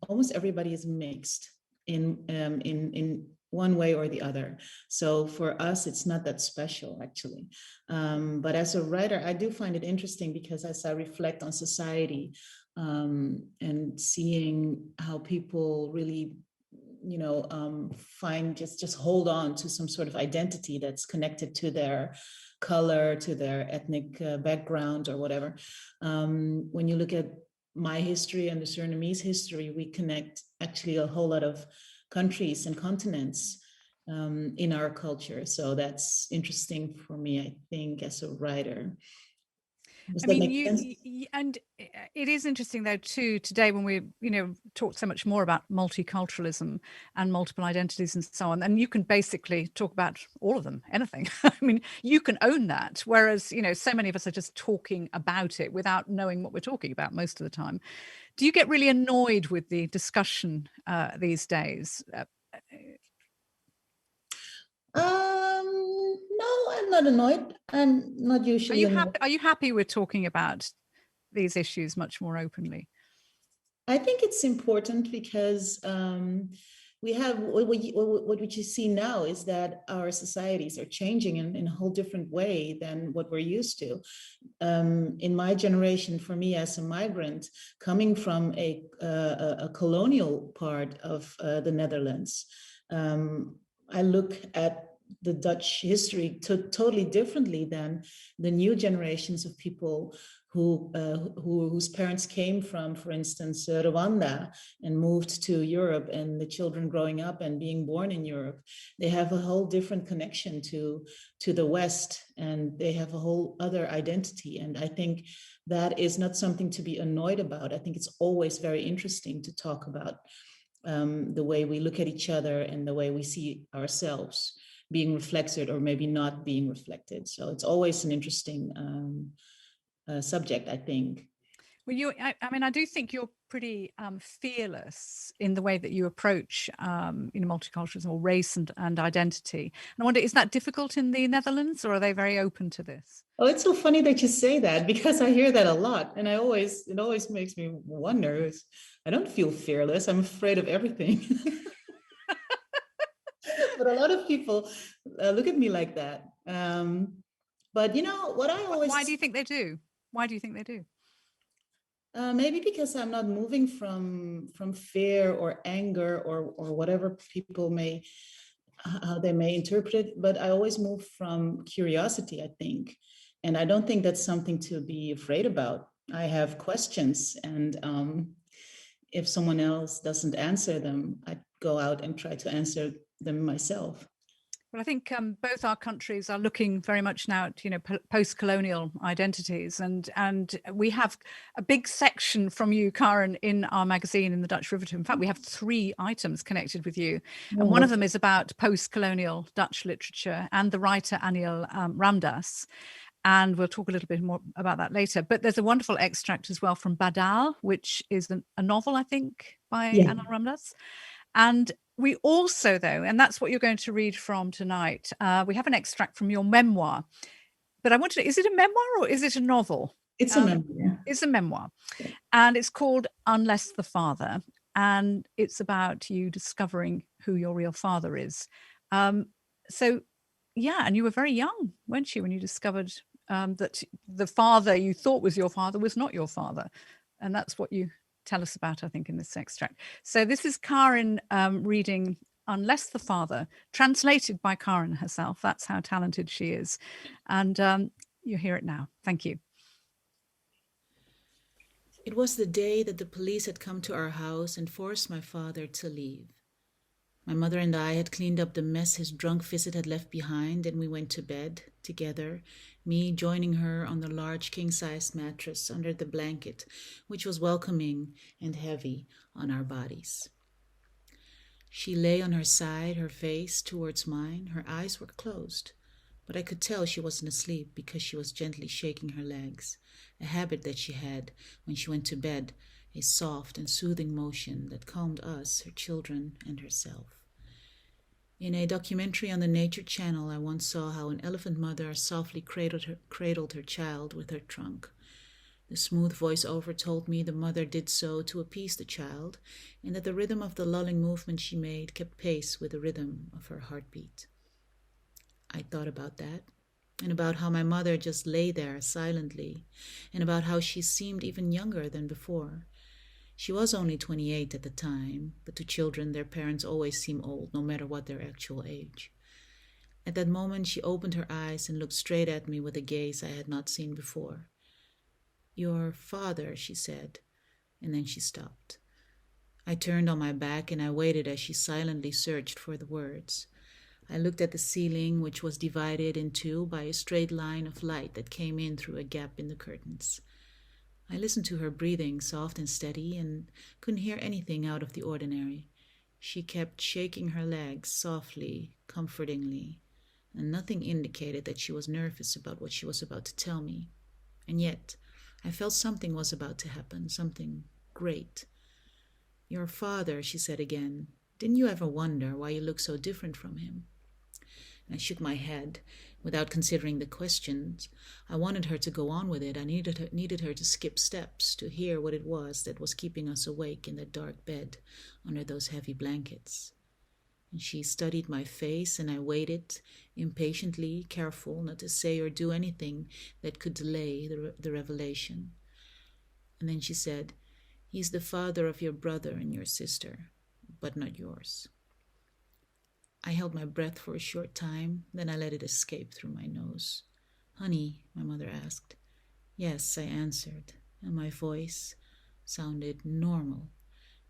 Speaker 9: almost everybody is mixed in one way or the other. So for us, it's not that special, actually. But as a writer, I do find it interesting because as I reflect on society and seeing how people really, you know, find just hold on to some sort of identity that's connected to their color, to their ethnic background or whatever. When you look at my history and the Surinamese history, we connect actually a whole lot of countries and continents in our culture. So that's interesting for me, I think, as a writer. Does that make sense?
Speaker 3: And it is interesting though too today when we, you know, talk so much more about multiculturalism and multiple identities and so on, and you can basically talk about all of them, anything. I mean, you can own that, whereas, you know, so many of us are just talking about it without knowing what we're talking about most of the time. Do you get really annoyed with the discussion these days?
Speaker 9: No, I'm not annoyed. I'm not usually.
Speaker 3: Are you happy with talking about these issues much more openly?
Speaker 9: I think it's important because we have what we see now is that our societies are changing in a whole different way than what we're used to. In my generation, for me as a migrant coming from a colonial part of the Netherlands, I look at the Dutch history totally differently than the new generations of people whose parents came from, for instance, Rwanda and moved to Europe, and the children growing up and being born in Europe. They have a whole different connection to the West, and they have a whole other identity. And I think that is not something to be annoyed about. I think it's always very interesting to talk about the way we look at each other and the way we see ourselves being reflected or maybe not being reflected. So it's always an interesting subject, I think.
Speaker 3: Well, I mean, I do think you're pretty fearless in the way that you approach, multiculturalism or race and identity. And I wonder, is that difficult in the Netherlands, or are they very open to this?
Speaker 9: Oh, it's so funny that you say that, because I hear that a lot, and it always makes me wonder. I don't feel fearless. I'm afraid of everything. But a lot of people look at me like that. But what I always.
Speaker 3: Why do you think they do? Why do you think they do?
Speaker 9: Maybe because I'm not moving from fear or anger or whatever people how they may interpret it, but I always move from curiosity, I think. And I don't think that's something to be afraid about. I have questions, and if someone else doesn't answer them, I go out and try to answer them myself.
Speaker 3: Well, I think both our countries are looking very much now at, post-colonial identities, and we have a big section from you, Karin, in our magazine, in the Dutch Riveter. In fact, we have 3 items connected with you, and one of them is about post-colonial Dutch literature and the writer Anil Ramdas. And we'll talk a little bit more about that later. But there's a wonderful extract as well from Badal, which is a novel, I think, by Anil Ramdas. And we also, though, and that's what you're going to read from tonight, we have an extract from your memoir. But I want to know, is it a memoir or is it a novel?
Speaker 9: It's a memoir.
Speaker 3: It's a memoir. And it's called Unless the Father. And it's about you discovering who your real father is. And you were very young, weren't you, when you discovered that the father you thought was your father was not your father. And that's what you tell us about, I think, in this extract. So this is Karin reading Unless the Father, translated by Karin herself. That's how talented she is. And you hear it now. Thank you.
Speaker 10: It was the day that the police had come to our house and forced my father to leave. My mother and I had cleaned up the mess his drunk visit had left behind, and we went to bed together, me joining her on the large king-sized mattress under the blanket, which was welcoming and heavy on our bodies. She lay on her side, her face towards mine. Her eyes were closed, but I could tell she wasn't asleep because she was gently shaking her legs, a habit that she had when she went to bed, a soft and soothing motion that calmed us, her children, and herself. In a documentary on the Nature Channel, I once saw how an elephant mother softly cradled her child with her trunk. The smooth voiceover told me the mother did so to appease the child, and that the rhythm of the lulling movement she made kept pace with the rhythm of her heartbeat. I thought about that, and about how my mother just lay there silently, and about how she seemed even younger than before. She was only 28 at the time, but to children their parents always seem old, no matter what their actual age. At that moment she opened her eyes and looked straight at me with a gaze I had not seen before. "Your father," she said, and then she stopped. I turned on my back and I waited as she silently searched for the words. I looked at the ceiling, which was divided in two by a straight line of light that came in through a gap in the curtains. I listened to her breathing, soft and steady, and couldn't hear anything out of the ordinary. She kept shaking her legs softly, comfortingly, and nothing indicated that she was nervous about what she was about to tell me. And yet, I felt something was about to happen, something great. "Your father," she said again. "Didn't you ever wonder why you look so different from him?" And I shook my head, without considering the questions. I wanted her to go on with it. I needed her to skip steps, to hear what it was that was keeping us awake in that dark bed under those heavy blankets. And she studied my face, and I waited, impatiently, careful not to say or do anything that could delay the revelation. And then she said, "He's the father of your brother and your sister, but not yours." I held my breath for a short time, then I let it escape through my nose. "Honey," my mother asked. "Yes," I answered, and my voice sounded normal.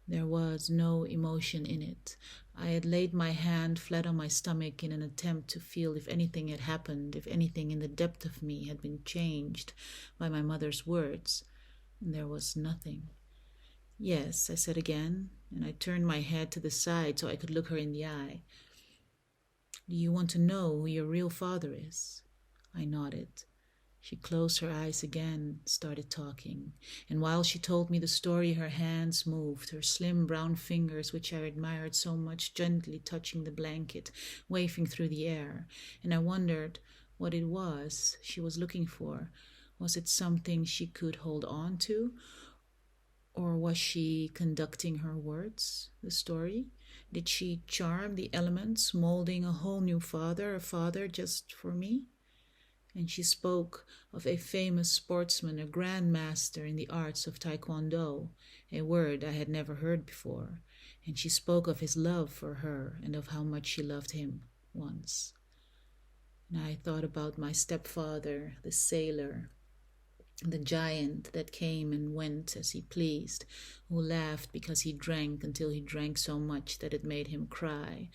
Speaker 10: There was no emotion in it. I had laid my hand flat on my stomach in an attempt to feel if anything had happened, if anything in the depth of me had been changed by my mother's words, and there was nothing. "Yes," I said again, and I turned my head to the side so I could look her in the eye. "Do you want to know who your real father is?" I nodded. She closed her eyes again, started talking, and while she told me the story, her hands moved, her slim brown fingers, which I admired so much, gently touching the blanket, waving through the air, and I wondered what it was she was looking for. Was it something she could hold on to? Or was she conducting her words, the story? Did she charm the elements, molding a whole new father, a father just for me? And she spoke of a famous sportsman, a grandmaster in the arts of Taekwondo, a word I had never heard before. And she spoke of his love for her and of how much she loved him once. And I thought about my stepfather, the sailor, the giant that came and went as he pleased, who laughed because he drank until he drank so much that it made him cry.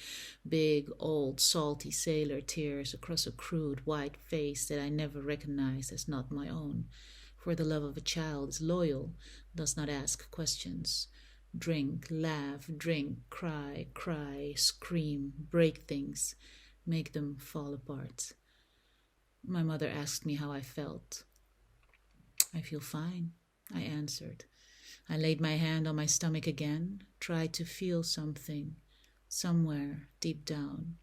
Speaker 10: Big, old, salty sailor tears across a crude, white face that I never recognized as not my own. For the love of a child is loyal, does not ask questions. Drink, laugh, drink, cry, scream, break things, make them fall apart. My mother asked me how I felt. I feel fine, I answered. I laid my hand on my stomach again, tried to feel something, somewhere deep down,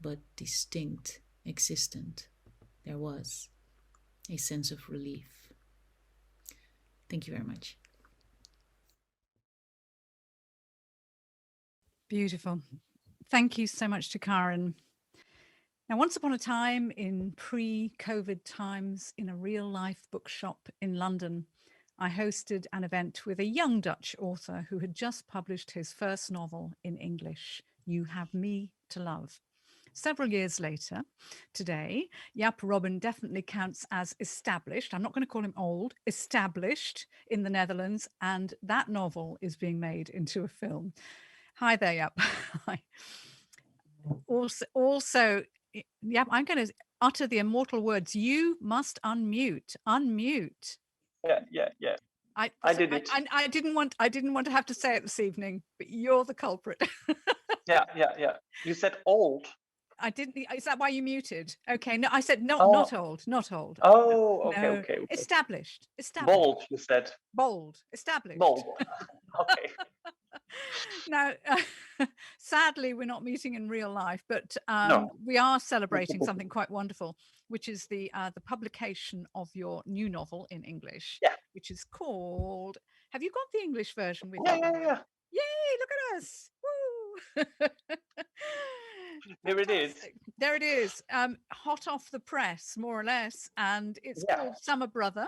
Speaker 10: but distinct, existent. There was a sense of relief. Thank you very much.
Speaker 3: Beautiful. Thank you so much to Karin. Now, once upon a time in pre-COVID times in a real-life bookshop in London, I hosted an event with a young Dutch author who had just published his first novel in English, You Have Me to Love. Several years later, today, Jaap Robin definitely counts as established. I'm not going to call him old, established in the Netherlands, and that novel is being made into a film. Hi there, Jaap. Hi. Also, Jaap, I'm going to utter the immortal words. You must unmute. Unmute.
Speaker 11: Yeah. I did it.
Speaker 3: I didn't want to have to say it this evening, but you're the culprit.
Speaker 11: Yeah. You said old.
Speaker 3: I didn't. Is that why you muted? Okay. No, I said not old. Not old.
Speaker 11: Oh, okay,
Speaker 3: no.
Speaker 11: okay.
Speaker 3: Established.
Speaker 11: Bold, you said.
Speaker 3: Bold. Established.
Speaker 11: Bold. Okay.
Speaker 3: Now, sadly, we're not meeting in real life, but
Speaker 11: No.
Speaker 3: we are celebrating something quite wonderful, which is the publication of your new novel in English, which is called. Have you got the English version with you?
Speaker 11: Yeah.
Speaker 3: Yay! Look at us! Woo!
Speaker 11: There it is.
Speaker 3: There it is. Hot off the press, more or less, and it's called Summer Brother.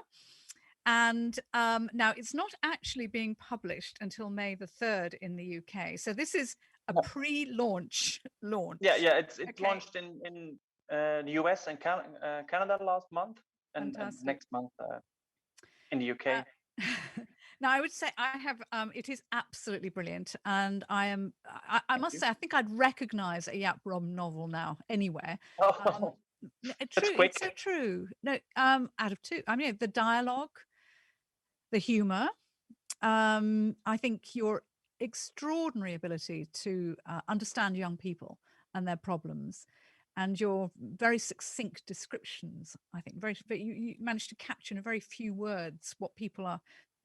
Speaker 3: And now it's not actually being published until May the 3rd in the UK. So this is a pre-launch launch.
Speaker 11: Yeah. It's launched in the US and Canada last month, and next month in the UK.
Speaker 3: Now, I would say I have. It is absolutely brilliant, and I must say, I think I'd recognise a Jaap Robin novel now anywhere.
Speaker 11: Oh,
Speaker 3: true.
Speaker 11: quick.
Speaker 3: It's so true. No, out of two. I mean, the dialogue, the humour. I think your extraordinary ability to understand young people and their problems, and your very succinct descriptions. I think you managed to capture in a very few words what people are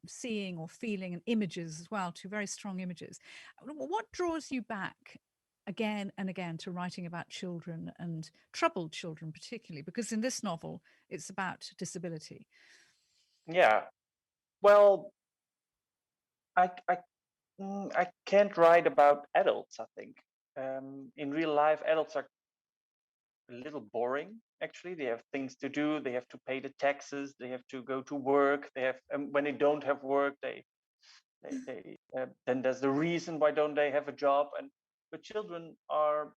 Speaker 3: seeing or feeling, and images as well, two very strong images. What draws you back again and again to writing about children, and troubled children particularly, because in this novel it's about disability?
Speaker 11: Yeah, well, I can't write about adults, I think. In real life, adults are a little boring, actually. They have things to do, they have to pay the taxes, they have to go to work, they have when they don't have work, they then there's the reason why don't they have a job. But children are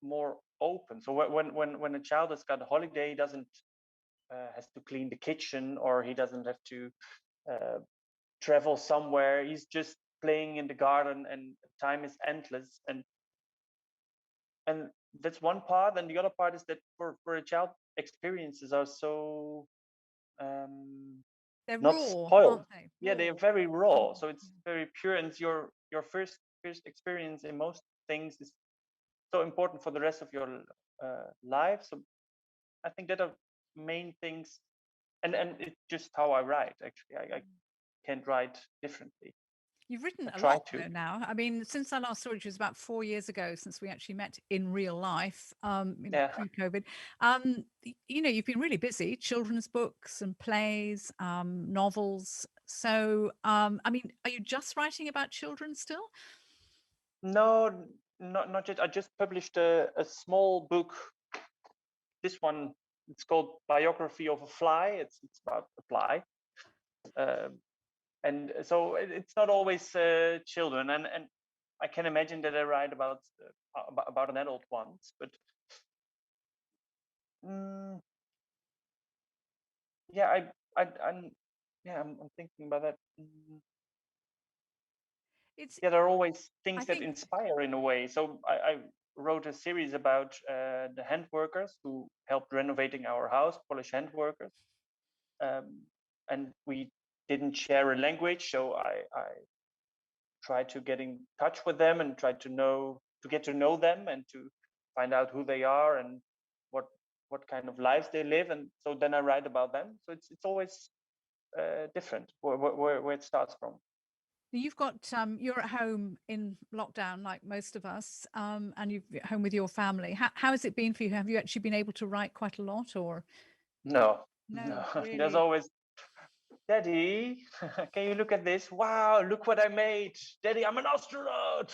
Speaker 11: more open. So when a child has got a holiday, he doesn't has to clean the kitchen, or he doesn't have to travel somewhere. He's just playing in the garden, and time is endless. And that's one part. And the other part is that for a child, experiences are so
Speaker 3: they're
Speaker 11: not
Speaker 3: raw,
Speaker 11: spoiled.
Speaker 3: aren't they?
Speaker 11: Yeah, they are very raw. So it's very pure, and your first experience in most things is so important for the rest of your life. So I think that main things, and it's just how I write. Actually, I can't write differently.
Speaker 3: You've written
Speaker 11: I
Speaker 3: a
Speaker 11: try
Speaker 3: lot
Speaker 11: to.
Speaker 3: though now. I mean, since our last story, which was about 4 years ago, since we actually met in real life,
Speaker 11: Yeah.
Speaker 3: pre-COVID, you've been really busy, children's books and plays, novels. So, I mean, are you just writing about children still?
Speaker 11: No, not yet. I just published a small book. This one, it's called Biography of a Fly. It's about a fly. And so it's not always children, and I can imagine that I write about an adult once, but yeah, I'm thinking about that. There are always things that inspire in a way. So I wrote a series about the hand workers who helped renovating our house, Polish hand workers, and we didn't share a language, so I try to get in touch with them and try to get to know them and to find out who they are and what kind of lives they live, and so then I write about them. So it's always different where it starts from.
Speaker 3: You've got you're at home in lockdown like most of us, and you're at home with your family. How has it been for you? Have you actually been able to write quite a lot, or
Speaker 11: no
Speaker 3: really?
Speaker 11: There's always, Daddy, can you look at this? Wow, look what I made. Daddy, I'm an astronaut.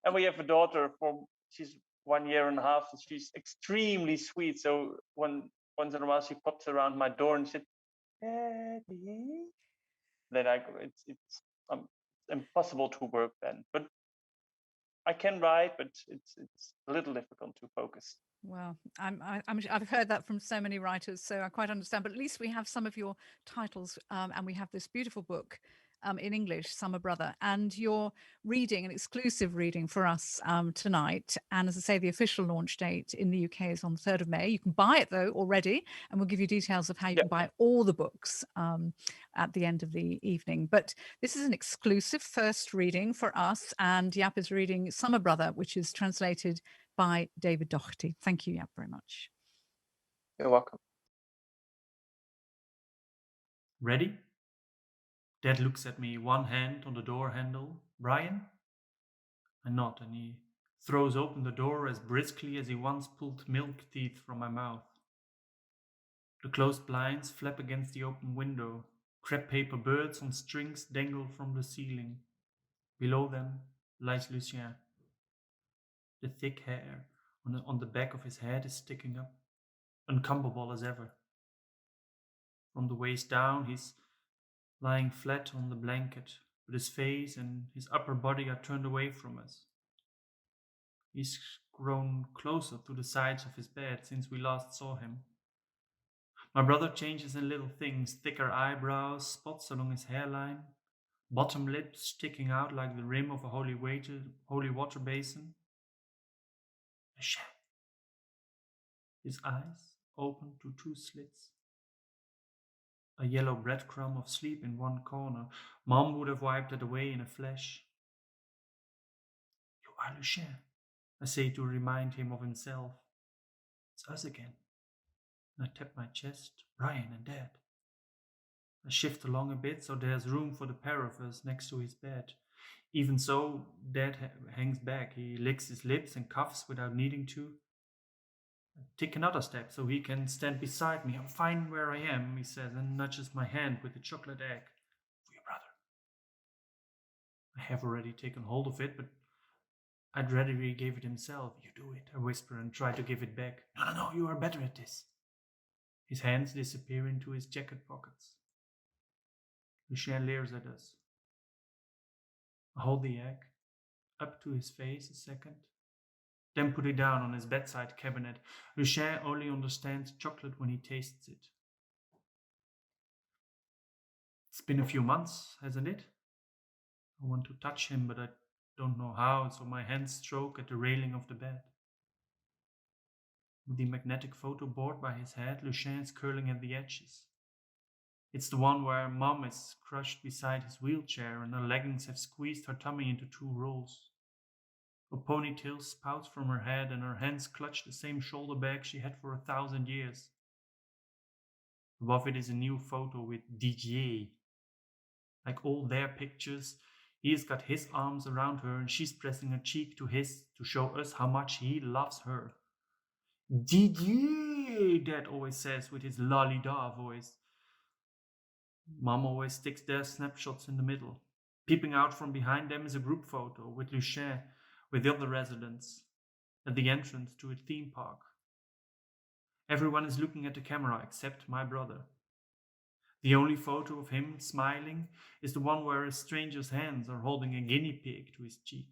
Speaker 11: And we have a daughter she's 1.5 years, and she's extremely sweet. So once in a while she pops around my door and says, Daddy. Then it's impossible to work then. But I can write, but it's a little difficult to focus.
Speaker 3: Well, I've heard that from so many writers, so I quite understand. But at least we have some of your titles, and we have this beautiful book in English, Summer Brother, and you're reading an exclusive reading for us tonight. And as I say, the official launch date in the UK is on the 3rd of May. You can buy it though already, and we'll give you details of how you can buy all the books at the end of the evening. But this is an exclusive first reading for us, and Jaap is reading Summer Brother, which is translated by David Doherty. Thank you, Jaap, very much.
Speaker 11: You're welcome.
Speaker 12: Ready? Dad looks at me, one hand on the door handle. Brian? I nod, and he throws open the door as briskly as he once pulled milk teeth from my mouth. The closed blinds flap against the open window. Crepe paper birds on strings dangle from the ceiling. Below them lies Lucien. The thick hair on the back of his head is sticking up, uncomfortable as ever. From the waist down, he's lying flat on the blanket, but his face and his upper body are turned away from us. He's grown closer to the sides of his bed since we last saw him. My brother changes in little things, thicker eyebrows, spots along his hairline, bottom lip sticking out like the rim of a holy water basin. His eyes open to 2 slits. A yellow breadcrumb of sleep in one corner. Mom would have wiped it away in a flash. You are Lucien, I say to remind him of himself. It's us again. And I tap my chest, Brian and Dad. I shift along a bit so there's room for the pair of us next to his bed. Even so, Dad hangs back. He licks his lips and coughs without needing to. I take another step so he can stand beside me. I'm fine where I am, he says, and nudges my hand with the chocolate egg. For your brother. I have already taken hold of it, but I'd rather he gave it himself. You do it, I whisper and try to give it back. No, you are better at this. His hands disappear into his jacket pockets. Lucien leers at us. I hold the egg up to his face a second, then put it down on his bedside cabinet. Lucien only understands chocolate when he tastes it. It's been a few months, hasn't it? I want to touch him, but I don't know how, so my hands stroke at the railing of the bed. With the magnetic photo board by his head, Lucien is curling at the edges. It's the one where Mom is crushed beside his wheelchair and her leggings have squeezed her tummy into 2 rolls. A ponytail spouts from her head and her hands clutch the same shoulder bag she had for 1,000 years. Above it is a new photo with DJ. Like all their pictures, he's got his arms around her and she's pressing her cheek to his to show us how much he loves her. DJ, Dad always says with his lolly-da voice. Mom always sticks their snapshots in the middle. Peeping out from behind them is a group photo with Lucien, with the other residents, at the entrance to a theme park. Everyone is looking at the camera except my brother. The only photo of him smiling is the one where a stranger's hands are holding a guinea pig to his cheek.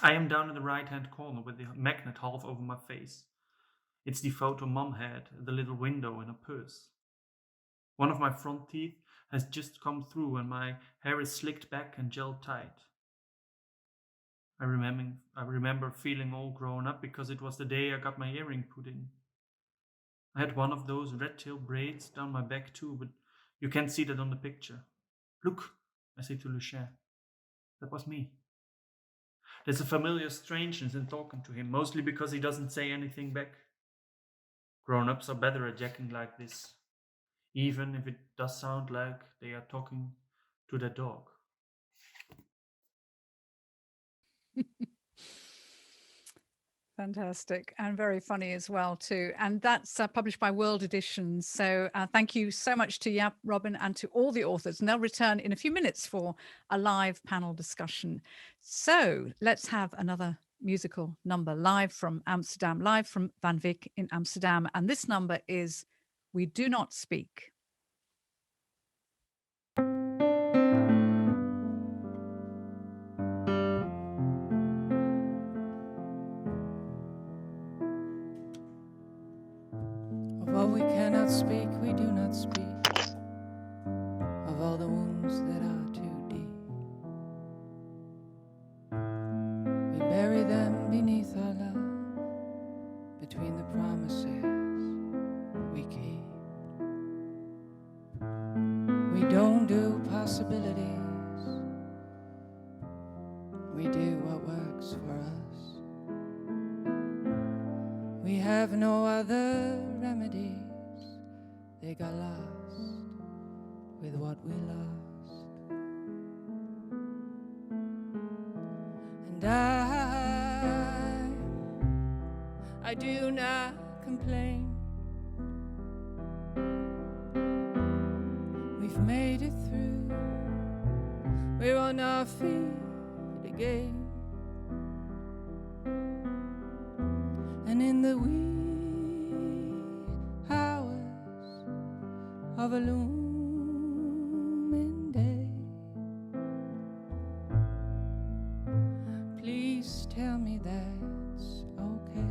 Speaker 12: I am down in the right-hand corner with the magnet half over my face. It's the photo Mom had at the little window in her purse. One of my front teeth has just come through and my hair is slicked back and gelled tight. I remember feeling all grown up because it was the day I got my earring put in. I had one of those red tail braids down my back too, but you can't see that on the picture. Look, I say to Lucien. That was me. There's a familiar strangeness in talking to him, mostly because he doesn't say anything back. Grown-ups are better at jacking like this, even if it does sound like they are talking to their dog.
Speaker 3: Fantastic, and very funny as well too. And that's published by World Editions. So thank you so much to Jaap, Robin, and to all the authors. And they'll return in a few minutes for a live panel discussion. So let's have another musical number live from Amsterdam, live from VanWyck in Amsterdam. And this number is We Do Not Speak.
Speaker 8: Of what we cannot speak, we do not speak. Of all the wounds that are too deep, we bury them beneath our love, between the promises we keep. We don't do possibilities, we do what works for us. We have no other remedies, they got lost with what we lost. And I do not complain. We've made it through, we're on our feet again. And in the wee hours of a looming day, please tell me that's okay.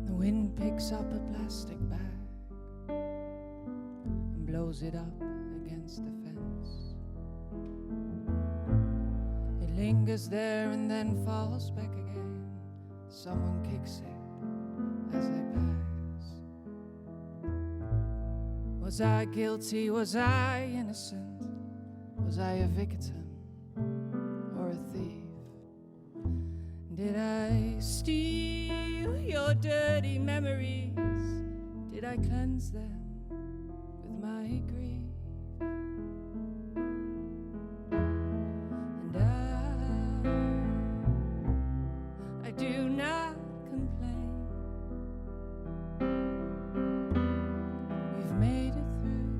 Speaker 8: The wind picks up a plastic bag, blows it up against the fence. It lingers there and then falls back again. Someone kicks it as they pass. Was I guilty? Was I innocent? Was I a victim or a thief? Did I steal your dirty memories? Did I cleanse them with my grief? And I do not complain. We've made it through,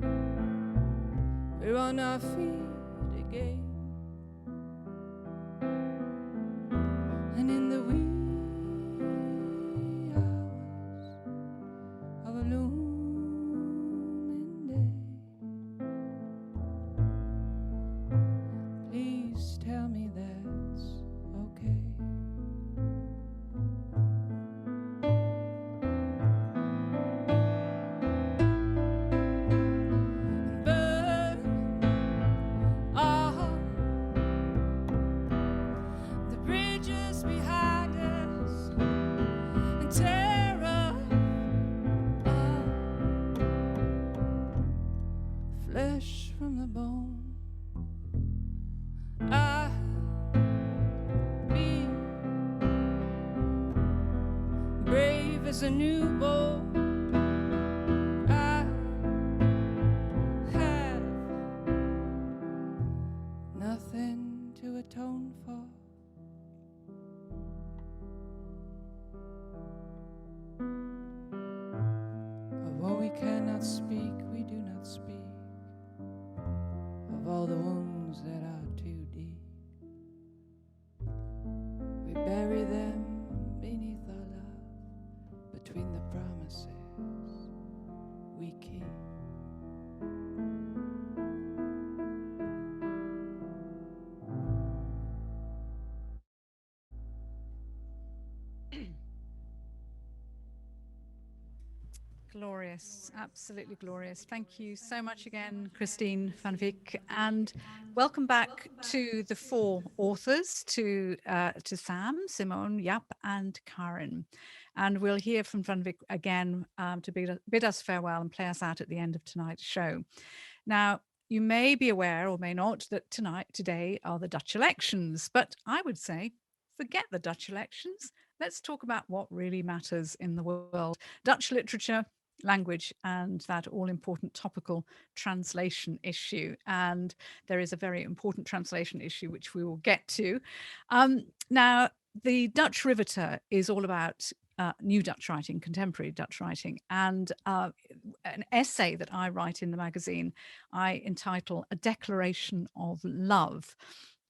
Speaker 8: we're on our feet again. And in the wee hours of a looming day, please tell me that's okay. Burn all the bridges behind us and tear up all flesh from the bone. I be brave as a newborn. I have nothing to atone for. Of what we cannot speak, we do not speak. Of all the wounds that are too deep, we bury them beneath our love, between the promises we keep.
Speaker 3: Glorious, absolutely glorious. Thank you so much again, Christine VanWyck, and welcome back to the four authors, to Sam, Simone, Jaap, and Karin. And we'll hear from VanWyck again to bid us farewell and play us out at the end of tonight's show. Now, you may be aware or may not that today are the Dutch elections, but I would say forget the Dutch elections. Let's talk about what really matters in the world. Dutch literature, language, and that all-important topical translation issue. And there is a very important translation issue which we will get to. Now, the Dutch Riveter is all about new Dutch writing, contemporary Dutch writing, and an essay that I write in the magazine I entitle A Declaration of Love.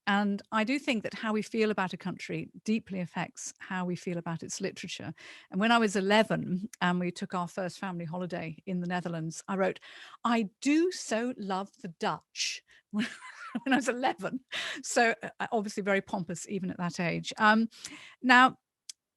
Speaker 3: And I do think that how we feel about a country deeply affects how we feel about its literature. And when I was 11 and we took our first family holiday in the Netherlands, I wrote, "I do so love the Dutch," when I was 11. So obviously very pompous even at that age. Now,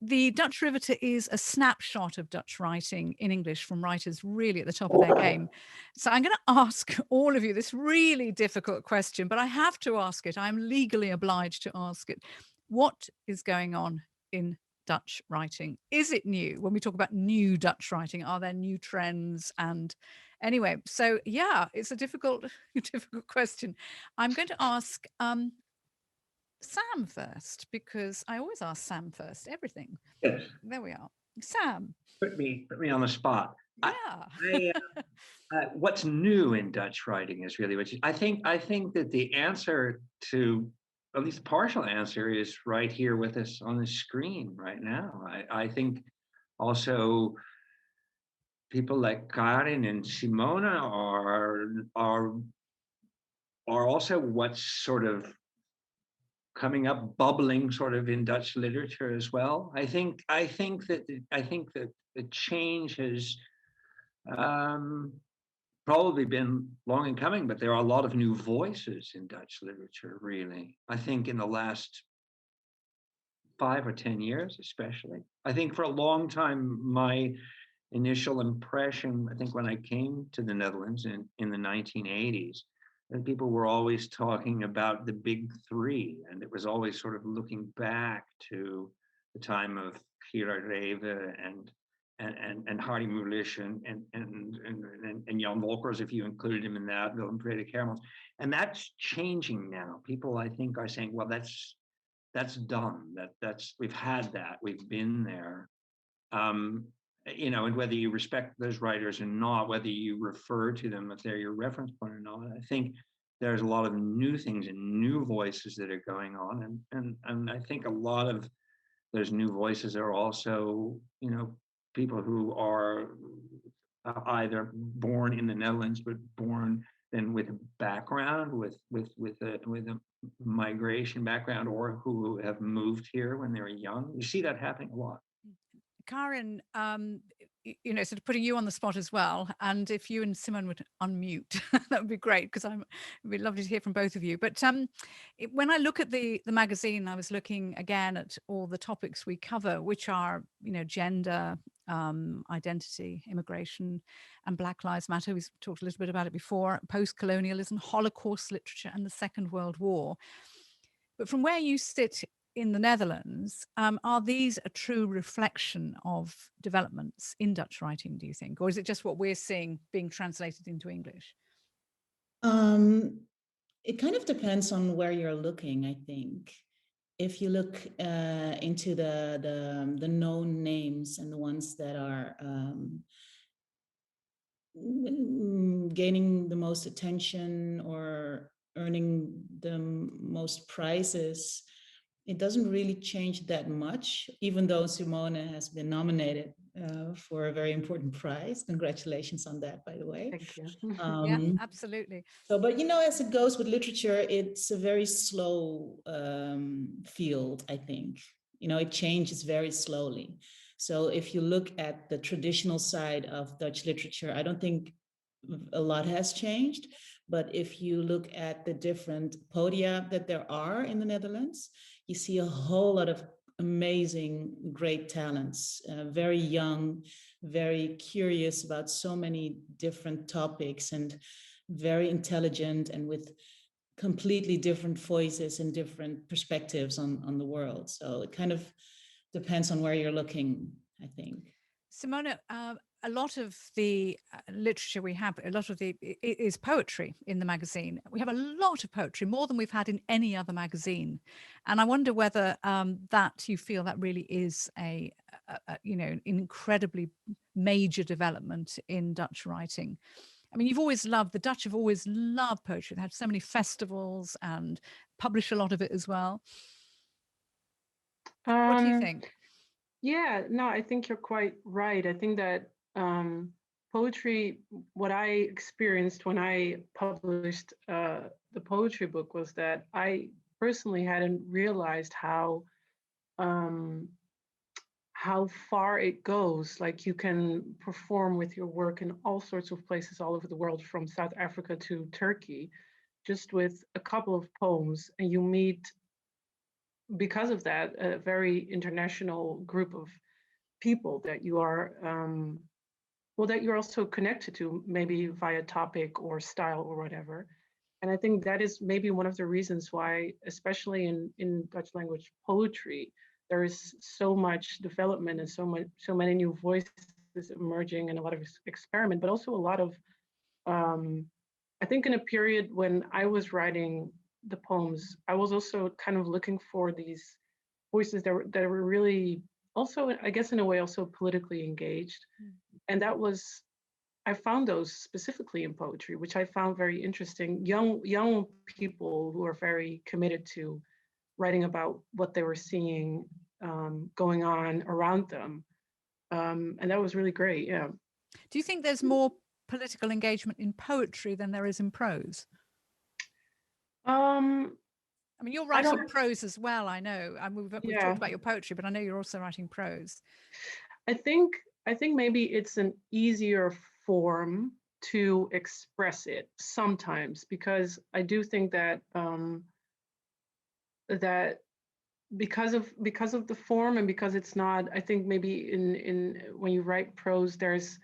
Speaker 3: the Dutch Riveter is a snapshot of Dutch writing in English from writers really at the top of their game. So I'm going to ask all of you this really difficult question, but I have to ask it. I'm legally obliged to ask it. What is going on in Dutch writing? Is it new? When we talk about new Dutch writing, are there new trends? And anyway, so yeah, it's a difficult question. I'm going to ask Sam first, because I always ask Sam first, everything.
Speaker 4: Yes.
Speaker 3: There we are. Sam.
Speaker 4: Put me on the spot.
Speaker 3: Yeah.
Speaker 4: What's new in Dutch writing is really what I think that the answer to, at least the partial answer, is right here with us on the screen right now. I think also people like Karin and Simone are also what's sort of coming up, bubbling sort of in Dutch literature as well. I think that the change has probably been long in coming, but there are a lot of new voices in Dutch literature, really. I think in the last 5 or 10 years, especially. I think for a long time, my initial impression, I think when I came to the Netherlands in the 1980s, and people were always talking about the big three, and it was always sort of looking back to the time of Gerard Reven and Hardy Mulisch and Jan Wolkers, if you included him in that, Willem Frederik Hermans. And that's changing now. People, I think, are saying, well, that's done. That's we've had that. We've been there. You know, and whether you respect those writers or not, whether you refer to them if they're your reference point or not, I think there's a lot of new things and new voices that are going on, and I think a lot of those new voices are also, you know, people who are either born in the Netherlands but born then with a background, with a migration background, or who have moved here when they were young. You see that happening a lot.
Speaker 3: Karin, you know, sort of putting you on the spot as well. And if you and Simone would unmute, that would be great, because it'd be lovely to hear from both of you. But when I look at the magazine, I was looking again at all the topics we cover, which are, you know, gender, identity, immigration, and Black Lives Matter. We've talked a little bit about it before, post-colonialism, Holocaust literature, and the Second World War. But from where you sit in the Netherlands, are these a true reflection of developments in Dutch writing, do you think? Or is it just what we're seeing being translated into English?
Speaker 9: It kind of depends on where you're looking, I think. If you look into the known names and the ones that are gaining the most attention or earning the most prizes, it doesn't really change that much, even though Simone has been nominated for a very important prize. Congratulations on that, by the way.
Speaker 6: Thank you.
Speaker 3: Yeah, absolutely.
Speaker 9: So, but as it goes with literature, it's a very slow field, I think. It changes very slowly. So if you look at the traditional side of Dutch literature, I don't think a lot has changed. But if you look at the different podia that there are in the Netherlands, you see a whole lot of amazing, great talents, very young, very curious about so many different topics, and very intelligent and with completely different voices and different perspectives on the world. So it kind of depends on where you're looking, I think.
Speaker 3: Simone, a lot of the literature we have, is poetry in the magazine. We have a lot of poetry, more than we've had in any other magazine. And I wonder whether that you feel that really is an incredibly major development in Dutch writing. I mean, the Dutch have always loved poetry. They had so many festivals and publish a lot of it as well. What do you think?
Speaker 6: Yeah, no, I think you're quite right. I think that poetry, what I experienced when I published the poetry book was that I personally hadn't realized how far it goes. Like, you can perform with your work in all sorts of places all over the world, from South Africa to Turkey, just with a couple of poems, and you meet, because of that, a very international group of people that you are that you're also connected to, maybe via topic or style or whatever. And I think that is maybe one of the reasons why, especially in Dutch language poetry, there is so much development and so many new voices emerging, and a lot of experiment, but also a lot of I think in a period when I was writing the poems, I was also kind of looking for these voices that were really also, I guess in a way, also politically engaged. And I found those specifically in poetry, which I found very interesting. Young people who are very committed to writing about what they were seeing going on around them. And that was really great, yeah.
Speaker 3: Do you think there's more political engagement in poetry than there is in prose? I mean, you're writing prose as well, I know. We've talked about your poetry, but I know you're also writing prose. I
Speaker 6: think maybe it's an easier form to express it sometimes, because I do think that that because of the form, and because it's not, I think maybe in when you write prose, there's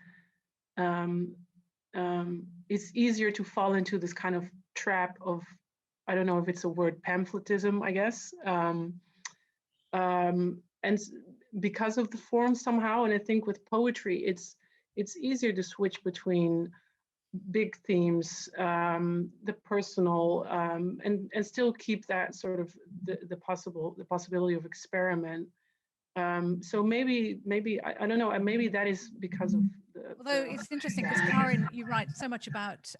Speaker 6: it's easier to fall into this kind of trap of, I don't know if it's a word, pamphletism, I guess. And because of the form somehow, and I think with poetry, it's easier to switch between big themes, the personal, and still keep that sort of the possibility of experiment. So maybe I don't know, maybe that is because of
Speaker 3: although it's interesting because Karin, you write so much about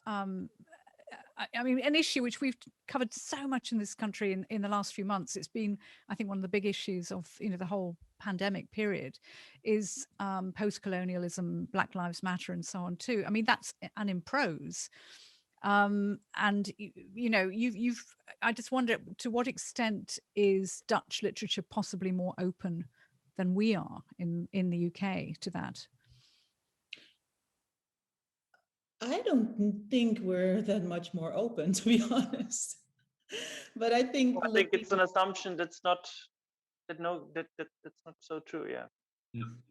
Speaker 3: I mean, an issue which we've covered so much in this country in the last few months. It's been, I think, one of the big issues of the whole pandemic period is post-colonialism, Black Lives Matter, and so on too. I mean, that's and in prose. And you've I just wonder, to what extent is Dutch literature possibly more open than we are in the UK to that?
Speaker 9: I don't think we're that much more open, to be honest. But I think
Speaker 11: it's an assumption that's not that's not so true. Yeah,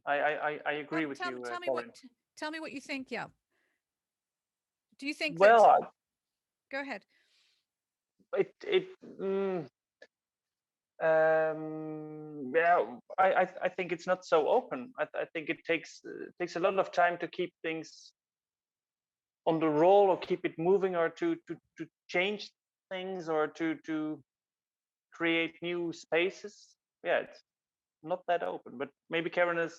Speaker 11: I agree with you.
Speaker 3: Tell me what you think. Yeah. Do you think?
Speaker 11: Well,
Speaker 3: go ahead.
Speaker 11: I think it's not so open. I think it takes a lot of time to keep things on the roll, or keep it moving, or to change things or to create new spaces. Yeah, it's not that open. But maybe Karin has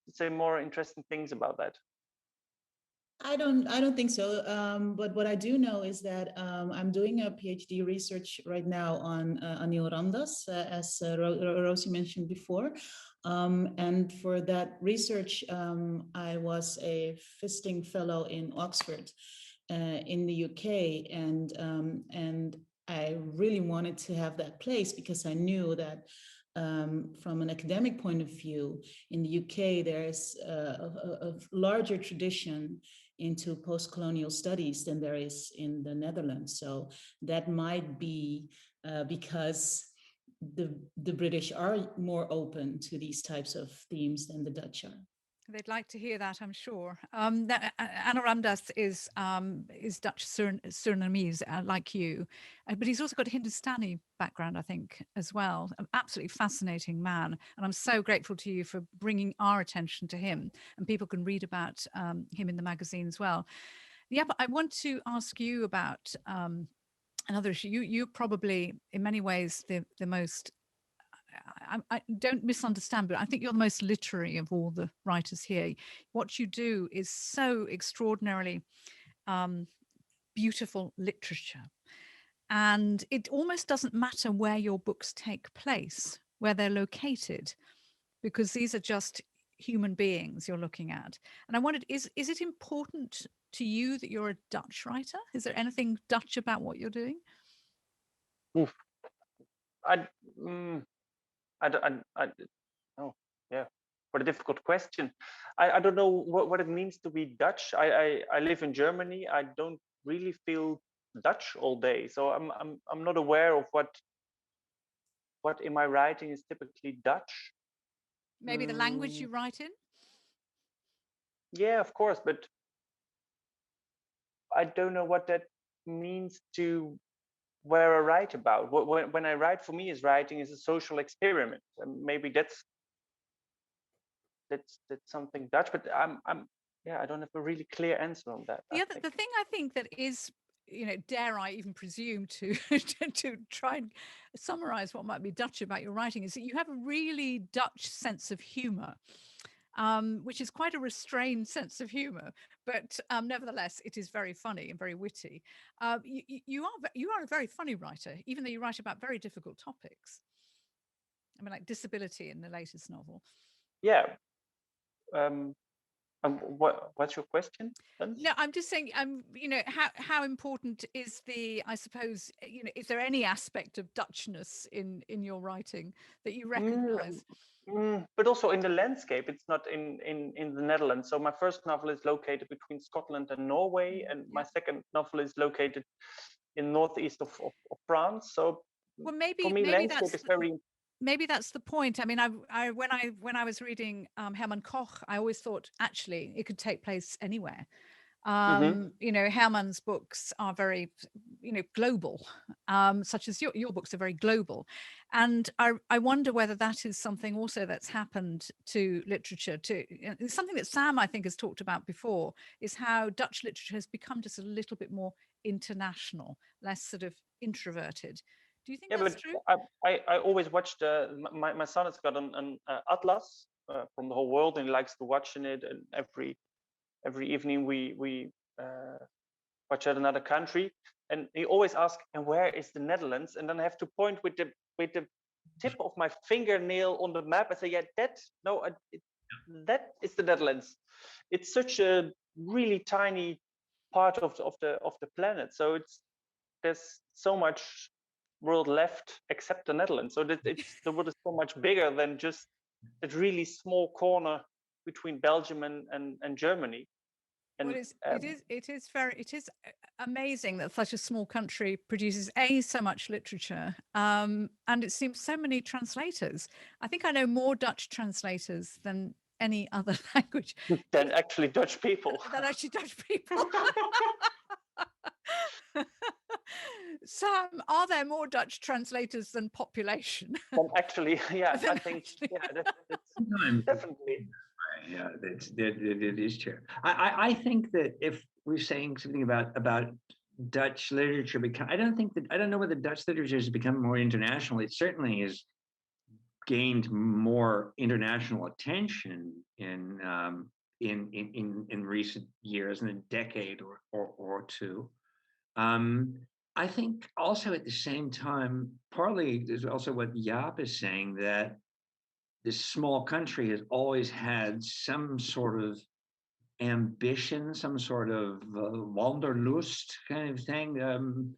Speaker 11: to say more interesting things about that.
Speaker 9: I don't think so. But what I do know is that I'm doing a PhD research right now on Anil Ramdas, as Rosie mentioned before. And for that research, I was a visiting fellow in Oxford, in the UK, and I really wanted to have that place because I knew that from an academic point of view, in the UK, there's a larger tradition into post-colonial studies than there is in the Netherlands. So that might be because the British are more open to these types of themes than the Dutch are.
Speaker 3: They'd like to hear that, I'm sure. Anil Ramdas is Dutch Surinamese, like you, but he's also got a Hindustani background, I think, as well. An absolutely fascinating man, and I'm so grateful to you for bringing our attention to him. And people can read about him in the magazine as well. Yeah, but I want to ask you about another issue. You're probably, in many ways, the most. I don't misunderstand, but I think you're the most literary of all the writers here. What you do is so extraordinarily beautiful literature. And it almost doesn't matter where your books take place, where they're located, because these are just human beings you're looking at. And I wondered, is it important to you that you're a Dutch writer? Is there anything Dutch about what you're doing?
Speaker 11: Oof. Oh, yeah, what a difficult question. I don't know what it means to be Dutch. I live in Germany. I don't really feel Dutch all day, so I'm not aware of what in my writing is typically Dutch.
Speaker 3: Maybe the language you write in?
Speaker 11: Yeah, of course, but I don't know what that means to where I write about. When I write, for me, is writing is a social experiment, and maybe that's something Dutch. But I don't have a really clear answer on that.
Speaker 3: The thing I think that is, dare I even presume to to try and summarize what might be Dutch about your writing, is that you have a really Dutch sense of humor. Which is quite a restrained sense of humor, but nevertheless, it is very funny and very witty. You are a very funny writer, even though you write about very difficult topics. I mean, like disability in the latest novel.
Speaker 11: Yeah. What's your question?
Speaker 3: No, I'm just saying, how important is I suppose, is there any aspect of Dutchness in your writing that you recognize?
Speaker 11: But also in the landscape, it's not in the Netherlands. So my first novel is located between Scotland and Norway, and my second novel is located in northeast of France. So
Speaker 3: well, maybe,
Speaker 11: for me,
Speaker 3: maybe
Speaker 11: landscape is very.
Speaker 3: Maybe that's the point. I mean, when I was reading Herman Koch, I always thought actually it could take place anywhere. Herman's books are very, global, such as your books are very global. And I wonder whether that is something also that's happened to literature too. It's something that Sam, I think, has talked about before, is how Dutch literature has become just a little bit more international, less sort of introverted. Do you think that's true?
Speaker 11: I always watched, my son has got an atlas from the whole world, and he likes to watch in it, and every evening we watch at another country, and he always asks, and where is the Netherlands? And then I have to point with the tip of my fingernail on the map and say, yeah, that is the Netherlands. It's such a really tiny part of the planet, so there's so much world left except the Netherlands, so that the world is so much bigger than just that really small corner between Belgium and Germany. And
Speaker 3: well, it is amazing that such a small country produces so much literature, and it seems so many translators. I think I know more Dutch translators than any other language.
Speaker 11: Than actually Dutch people.
Speaker 3: Sam, are there more Dutch translators than population?
Speaker 11: Actually, yeah, I think that's definitely.
Speaker 4: Yeah, that is true. I think that if we're saying something about Dutch literature become, I don't know whether Dutch literature has become more international. It certainly has gained more international attention in recent years, in a decade or two. I think also at the same time, partly there's also what Jaap is saying, that this small country has always had some sort of ambition, some sort of wanderlust kind of thing.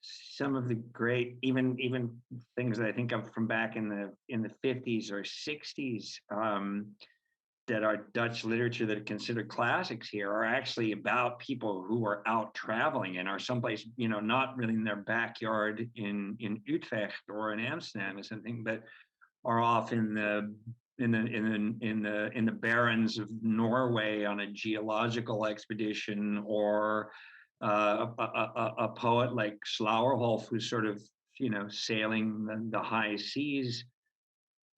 Speaker 4: Some of the great, even things that I think of from back in the 50s or 60s, that are Dutch literature that are considered classics here, are actually about people who are out traveling and are someplace, not really in their backyard in Utrecht or in Amsterdam or something, but are off in the barrens of Norway on a geological expedition, or a poet like Slauerhoff, who's sort of sailing the high seas.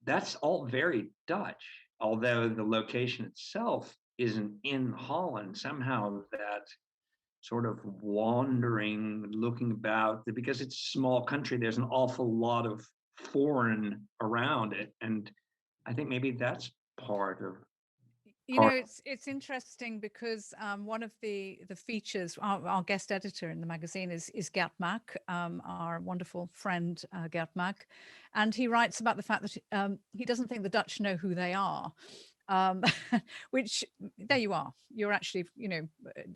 Speaker 4: That's all very Dutch, although the location itself isn't in Holland. Somehow that sort of wandering, looking about, because it's a small country, there's an awful lot of foreign around it, and I think maybe that's part of.
Speaker 3: It's interesting because one of the features, our guest editor in the magazine is Geert, our wonderful friend Geert, and he writes about the fact that he doesn't think the Dutch know who they are. Which, there you are. You're actually,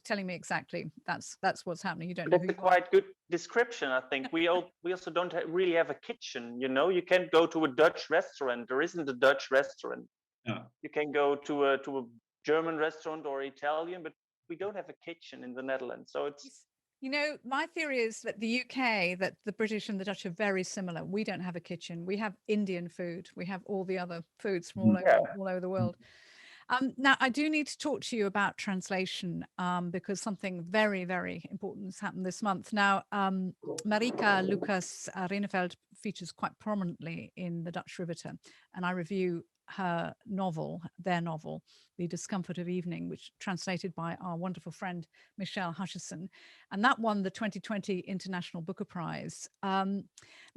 Speaker 3: telling me exactly that's what's happening. You don't know.
Speaker 11: That's a quite good description, I think. We also don't really have a kitchen. You can't go to a Dutch restaurant. There isn't a Dutch restaurant.
Speaker 4: Yeah.
Speaker 11: You can go to a German restaurant or Italian, but we don't have a kitchen in the Netherlands. So it's.
Speaker 3: My theory is that the UK, that the British and the Dutch are very similar. We don't have a kitchen. We have Indian food. We have all the other foods from all over the world. Now, I do need to talk to you about translation because something very, very important has happened this month. Now, Marieke Lucas Rijneveld features quite prominently in the Dutch Riveter, and I review their novel, The Discomfort of Evening, which translated by our wonderful friend Michelle Hutchison, and that won the 2020 International Booker Prize. Now,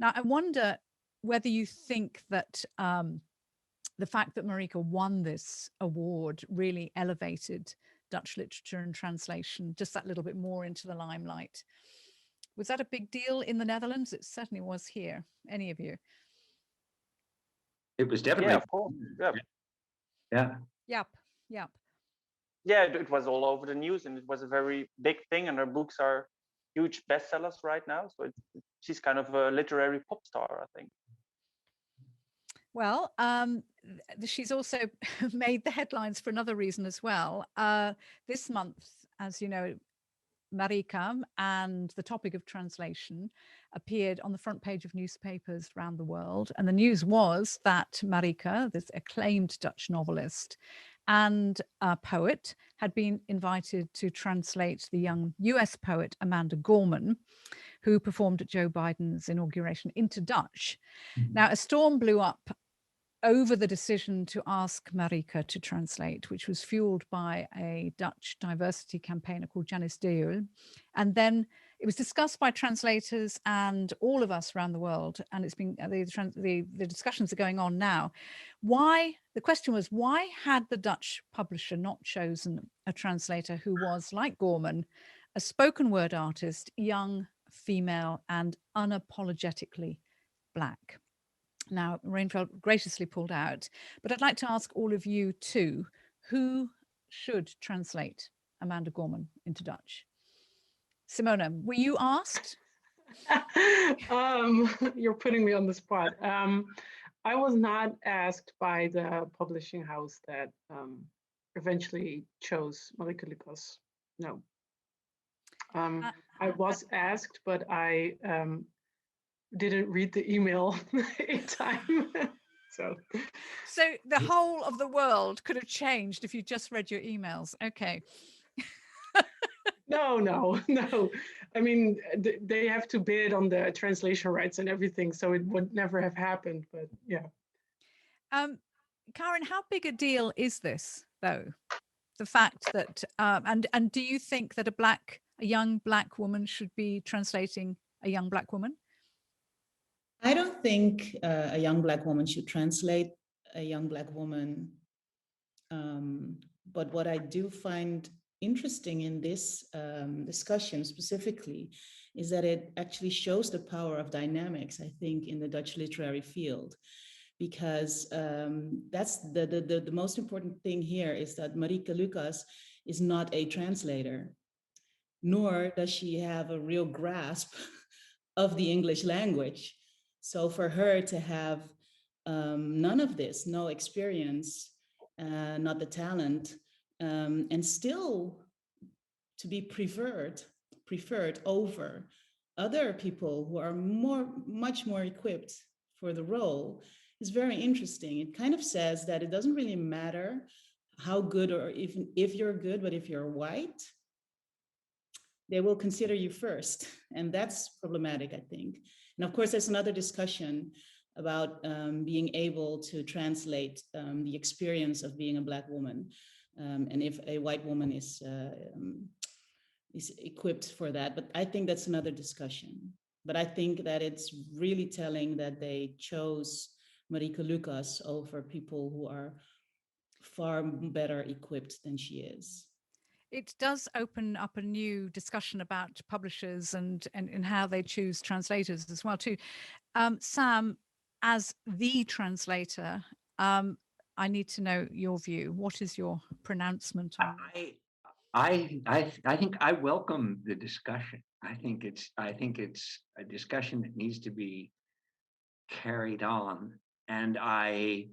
Speaker 3: I wonder whether you think that the fact that Marieke won this award really elevated Dutch literature and translation just that little bit more into the limelight. Was that a big deal in the Netherlands? It certainly was here. Any of you?
Speaker 4: It was definitely.
Speaker 11: Yeah, of course.
Speaker 4: Yeah.
Speaker 3: Yep.
Speaker 11: Yeah, it was all over the news, and it was a very big thing. And her books are huge bestsellers right now. So she's kind of a literary pop star, I think.
Speaker 3: Well, she's also made the headlines for another reason as well. This month, as you know, Marieke and the topic of translation appeared on the front page of newspapers around the world. And the news was that Marieke, this acclaimed Dutch novelist and poet, had been invited to translate the young US poet Amanda Gorman, who performed at Joe Biden's inauguration, into Dutch. Now, a storm blew up over the decision to ask Marieke to translate, which was fueled by a Dutch diversity campaigner called Janice Deul. And then it was discussed by translators and all of us around the world. And it's been the discussions are going on now. The question was, why had the Dutch publisher not chosen a translator who was, like Gorman, a spoken word artist, young, female, and unapologetically Black? Now, Rijneveld graciously pulled out, but I'd like to ask all of you too, who should translate Amanda Gorman into Dutch? Simone, were you asked?
Speaker 6: You're putting me on the spot. I was not asked by the publishing house that eventually chose Marieke Lucas. No. I was asked, but I didn't read the email in time. So
Speaker 3: the whole of the world could have changed if you just read your emails. Okay.
Speaker 6: No. I mean, they have to bid on the translation rights and everything, so it would never have happened. But yeah.
Speaker 3: Karin, how big a deal is this, though? The fact that and do you think that a Black a young Black woman should be translating a young Black woman?
Speaker 9: I don't think a young Black woman should translate a young Black woman. But what I do find interesting in this discussion specifically is that it actually shows the power of dynamics, I think, in the Dutch literary field. Because that's the most important thing here is that Marieke Lucas is not a translator, nor does she have a real grasp of the English language. So for her to have none of this, no experience, not the talent, and still to be preferred over other people who are much more equipped for the role is very interesting. It kind of says that it doesn't really matter how good, or even if you're good, but if you're white, they will consider you first. And that's problematic, I think. And of course, there's another discussion about being able to translate the experience of being a Black woman. And if a white woman is equipped for that. But I think that's another discussion. But I think that it's really telling that they chose Marieke Lucas over people who are far better equipped than she is.
Speaker 3: It does open up a new discussion about publishers and how they choose translators as well too. Sam, as the translator, I need to know your view. What is your pronouncement on this?
Speaker 4: I think I welcome the discussion. I think it's a discussion that needs to be carried on. And I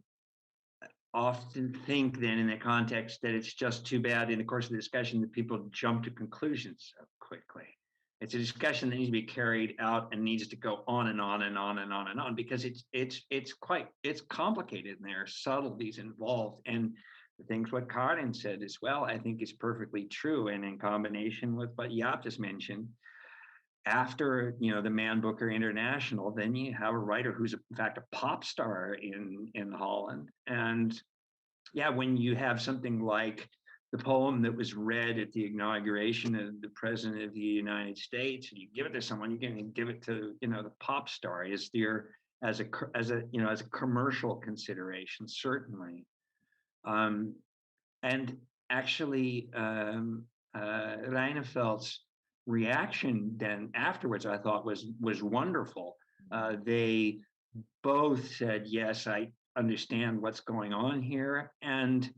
Speaker 4: often think then in the context that it's just too bad in the course of the discussion that people jump to conclusions so quickly. It's a discussion that needs to be carried out and needs to go on and on and on and on and on, because it's complicated and there are subtleties involved. And the things what Karin said as well, I think is perfectly true. And in combination with what Jaap just mentioned, after the Man Booker International, then you have a writer who's in fact a pop star in Holland. And yeah, when you have something like the poem that was read at the inauguration of the President of the United States, and you give it to someone, you can give it to the pop star as a commercial consideration, certainly. And actually, Rijneveld's reaction then afterwards, I thought was wonderful. They both said, yes, I understand what's going on here, and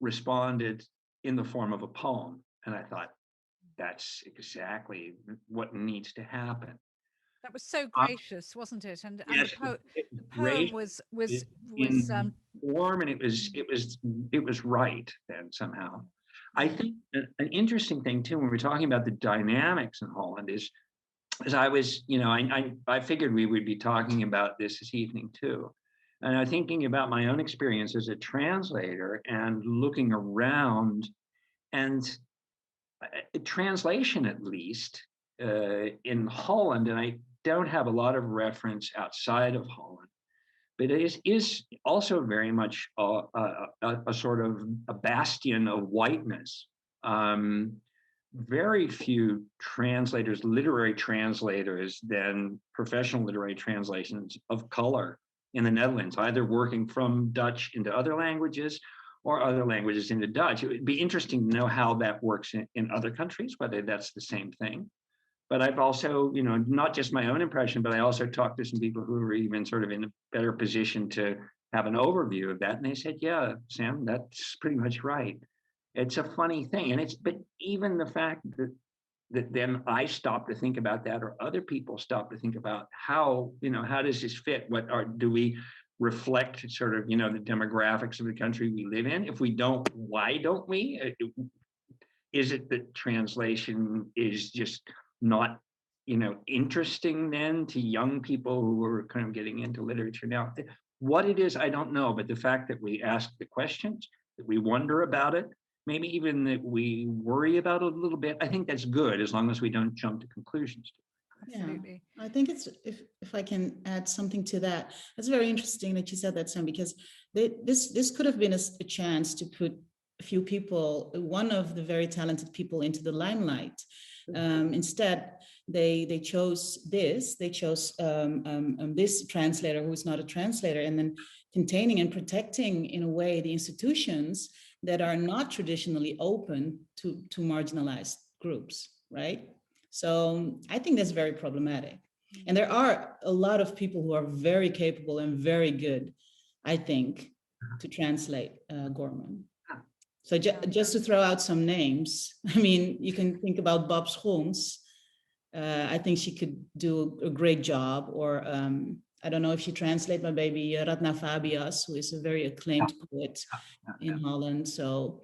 Speaker 4: responded in the form of a poem. And I thought, that's exactly what needs to happen.
Speaker 3: That was so gracious, wasn't it? And
Speaker 4: yes,
Speaker 3: the poem was
Speaker 4: in form, and it was right then somehow. I think an interesting thing too, when we're talking about the dynamics in Holland, is I was, I figured we would be talking about this evening too. And I'm thinking about my own experience as a translator and looking around, and translation, at least in Holland, and I don't have a lot of reference outside of Holland, but it is also very much a sort of a bastion of whiteness. Very few translators, literary translators, then professional literary translations of color in the Netherlands, either working from Dutch into other languages or other languages into Dutch. It would be interesting to know how that works in other countries, whether that's the same thing. But I've also, not just my own impression, but I also talked to some people who were even sort of in a better position to have an overview of that. And they said, yeah, Sam, that's pretty much right. It's a funny thing. And but even the fact that then I stopped to think about that, or other people stop to think about how does this fit? Do we reflect sort of, the demographics of the country we live in? If we don't, why don't we? Is it that translation is just not, interesting then to young people who are kind of getting into literature now? What it is, I don't know, but the fact that we ask the questions, that we wonder about it, maybe even that we worry about it a little bit, I think that's good, as long as we don't jump to conclusions.
Speaker 3: Absolutely.
Speaker 9: Yeah, I think it's, if I can add something to that, it's very interesting that you said that, Sam, because this could have been a chance to put a few people, one of the very talented people, into the limelight. Instead, they chose this. They chose this translator who is not a translator, and then containing and protecting, in a way, the institutions that are not traditionally open to marginalized groups, right? So I think that's very problematic. And there are a lot of people who are very capable and very good, I think, to translate Gorman. So just to throw out some names, I mean, you can think about Bob Schons. I think she could do a great job. Or I don't know if she translates my baby Ratna Fabias, who is a very acclaimed poet in Holland. So,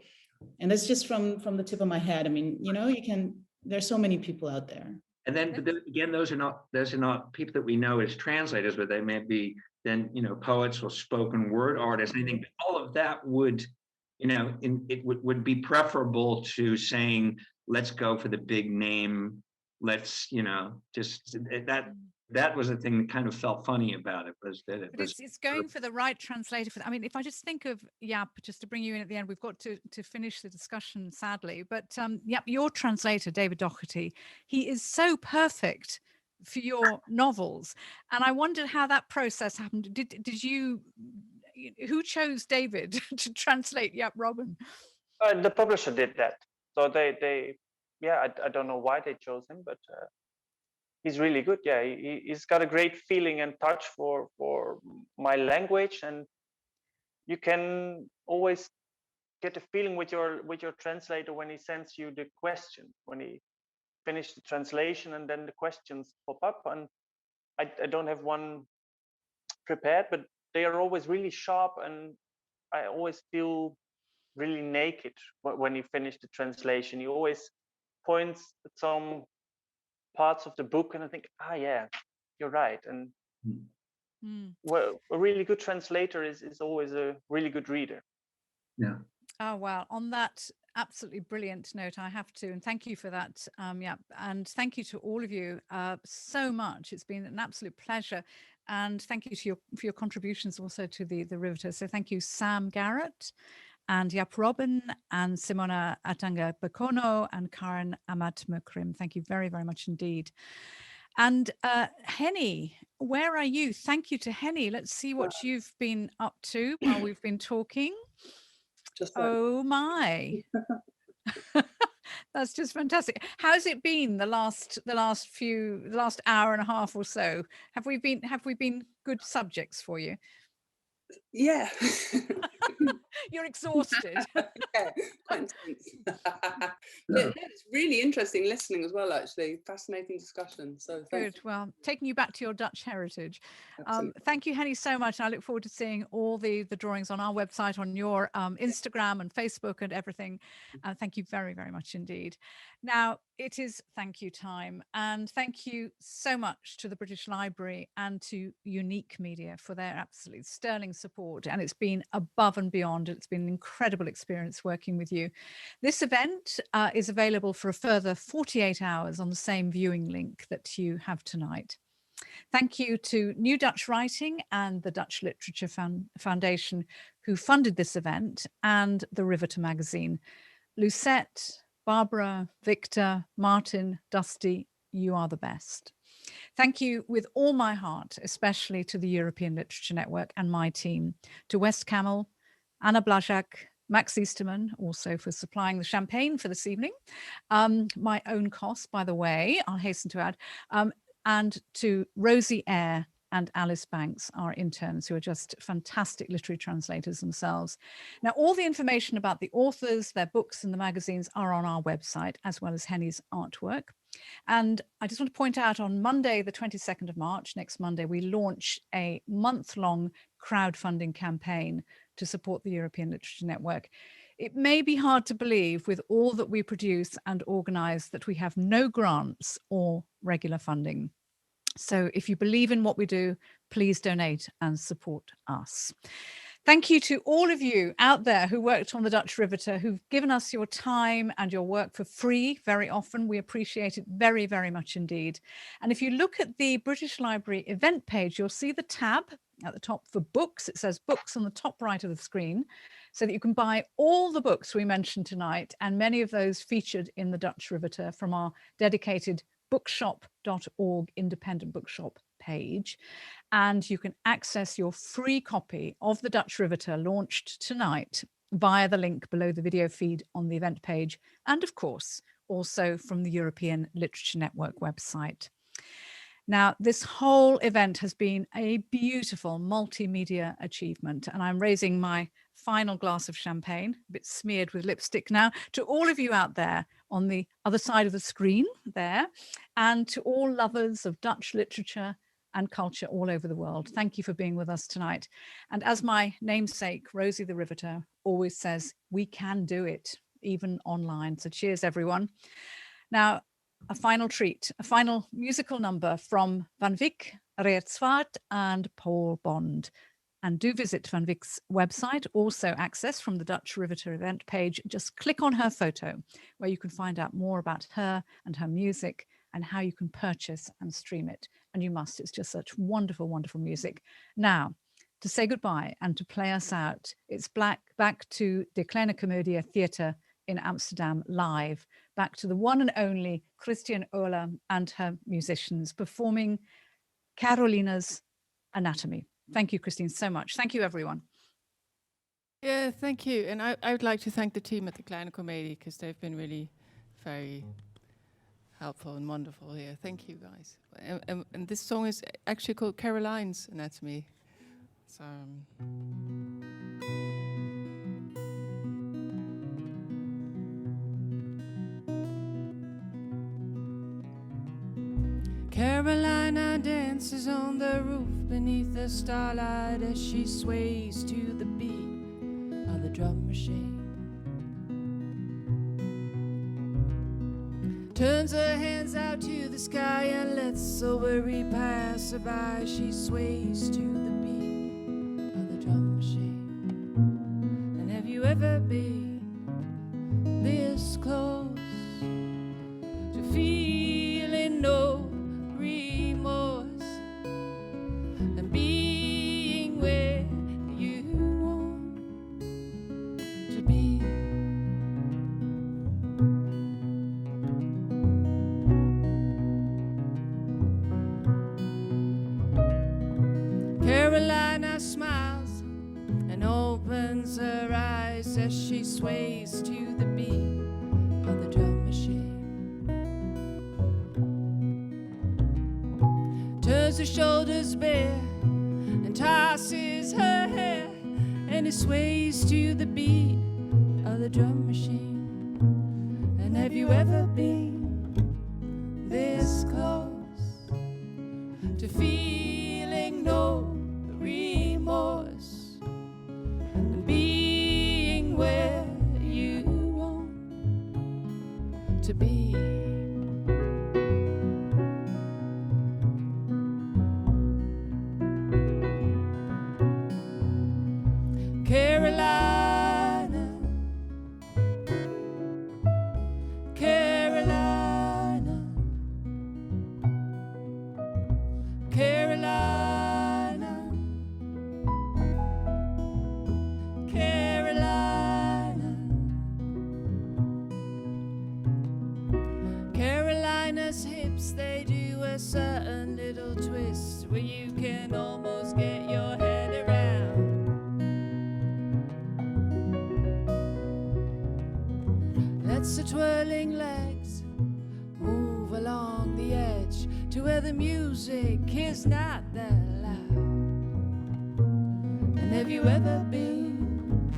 Speaker 9: and that's just from the tip of my head. I mean, you know, there's so many people out there.
Speaker 4: And then, but then again, those are not people that we know as translators, but they may be then, you know, poets or spoken word artists, anything. But all of that would, you know, it would be preferable to saying, let's go for the big name. Let's, you know, just that was the thing that kind of felt funny about it, was that
Speaker 3: it's going for the right translator. I mean, if I just think of Jaap, just to bring you in at the end, we've got to finish the discussion, sadly. But Jaap, your translator, David Doherty, he is so perfect for your novels, and I wondered how that process happened. Did you? Who chose David to translate Jaap Robben?
Speaker 11: The publisher did that. So they I don't know why they chose him, but he's really good. Yeah, he's got a great feeling and touch for my language, and you can always get a feeling with your translator when he sends you the question, when he finished the translation, and then the questions pop up. And I don't have one prepared, but they are always really sharp, and I always feel really naked when you finish the translation. He always points at some parts of the book, and I think, yeah, you're right. And well, a really good translator is always a really good reader.
Speaker 4: Yeah.
Speaker 3: Oh, wow. On that absolutely brilliant note, I have to, and thank you for that. Yeah, and thank you to all of you so much. It's been an absolute pleasure. And thank you for your contributions also to the Riveter. So thank you, Sam Garrett, and Jaap Robben, and Simone Atangana Bekono, and Karin Amatmoekrim. Thank you very, very much indeed. And Henny, where are you? Thank you to Henny. Let's see what you've been up to while we've been talking. Oh my. That's just fantastic. How's it been the last hour and a half or so? Have we been good subjects for you?
Speaker 1: Yeah.
Speaker 3: You're exhausted.
Speaker 1: Yeah, quite intense. It's really interesting listening as well, actually. Fascinating discussion. So
Speaker 3: good. Well, taking you back to your Dutch heritage. Thank you, Henny, so much. I look forward to seeing all the drawings on our website, on your Instagram and Facebook and everything. Thank you very, very much indeed. Now, it is thank you time. And thank you so much to the British Library and to Unique Media for their absolutely sterling support. And it's been above and beyond. It's been an incredible experience working with you. This event is available for a further 48 hours on the same viewing link that you have tonight. Thank you to New Dutch Writing and the Dutch Literature Foundation, who funded this event, and the Riveter magazine. Lucette, Barbara, Victor, Martin, Dusty, you are the best. Thank you with all my heart, especially to the European Literature Network and my team, to West Camel, Anna Blazak, Max Easterman, also for supplying the champagne for this evening. My own cost, by the way, I'll hasten to add, and to Rosie Eyre and Alice Banks, our interns, who are just fantastic literary translators themselves. Now, all the information about the authors, their books and the magazines are on our website, as well as Henny's artwork. And I just want to point out, on Monday, the 22nd of March, next Monday, we launch a month-long crowdfunding campaign to support the European Literature Network. It may be hard to believe, with all that we produce and organize, that we have no grants or regular funding. So if you believe in what we do, please donate and support us. Thank you to all of you out there who worked on the Dutch Riveter, who've given us your time and your work for free very often. We appreciate it very, very much indeed. And if you look at the British Library event page, you'll see the tab at the top for books. It says books on the top right of the screen. so that you can buy all the books we mentioned tonight, and many of those featured in the Dutch Riveter, from our dedicated bookshop.org independent bookshop page. And you can access your free copy of the Dutch Riveter, launched tonight, via the link below the video feed on the event page, and of course also from the European Literature Network website. Now, this whole event has been a beautiful multimedia achievement, and I'm raising my final glass of champagne, a bit smeared with lipstick now, to all of you out there on the other side of the screen there, and to all lovers of Dutch literature and culture all over the world. Thank you for being with us tonight. And as my namesake, Rosie the Riveter, always says, we can do it, even online. So cheers, everyone. Now, a final treat, a final musical number from VanWyck, Reert and Paul Bond. And do visit VanWyck's website, also access from the Dutch Riveter event page. Just click on her photo, where you can find out more about her and her music and how you can purchase and stream it. And you must, it's just such wonderful, wonderful music. Now, to say goodbye and to play us out, it's back to De Kleine Comedie Theatre in Amsterdam live, back to the one and only Christian Ola and her musicians performing Carolina's Anatomy. Thank you, Christine, so much. Thank you, everyone.
Speaker 5: Yeah, thank you. And I would like to thank the team at the Kleine Comedie, because they've been really very helpful and wonderful here. Thank you, guys. And this song is actually called Caroline's Anatomy. So... Carolina dances on the roof beneath the starlight as she sways to the beat of the drum machine. Turns her hands out to the sky and lets a weary passerby. She sways to the beat of the drum machine. And have you ever been this close to feeling no remorse and being where you want to be? Carolina smiles and opens her eyes as she sways to the beat of the drum machine. Turns her shoulders bare and tosses her hair, and it sways to the beat of the drum machine. And have you ever been this close to feeling no remorse and being where you want to be? Carolina, Carolina, Carolina, Carolina. Carolina's hips, they do a certain little twist where you can almost get your head around. Lets the twirling legs move along the edge to where the music is not that loud. And have you ever been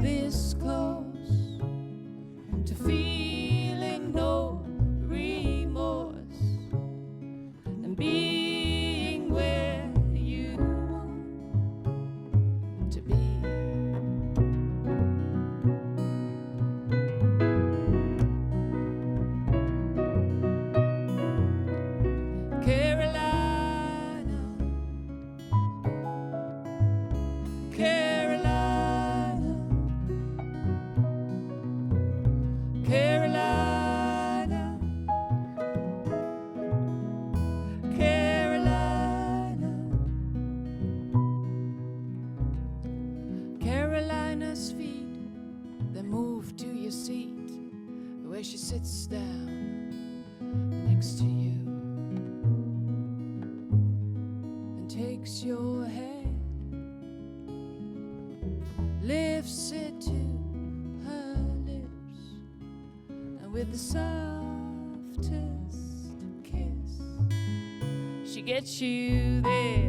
Speaker 5: this close to feeling no remorse and being where you want to be? Carolina, Carolina, Carolina.
Speaker 8: takes your hand, lifts it to her lips, and with the softest kiss, she gets you there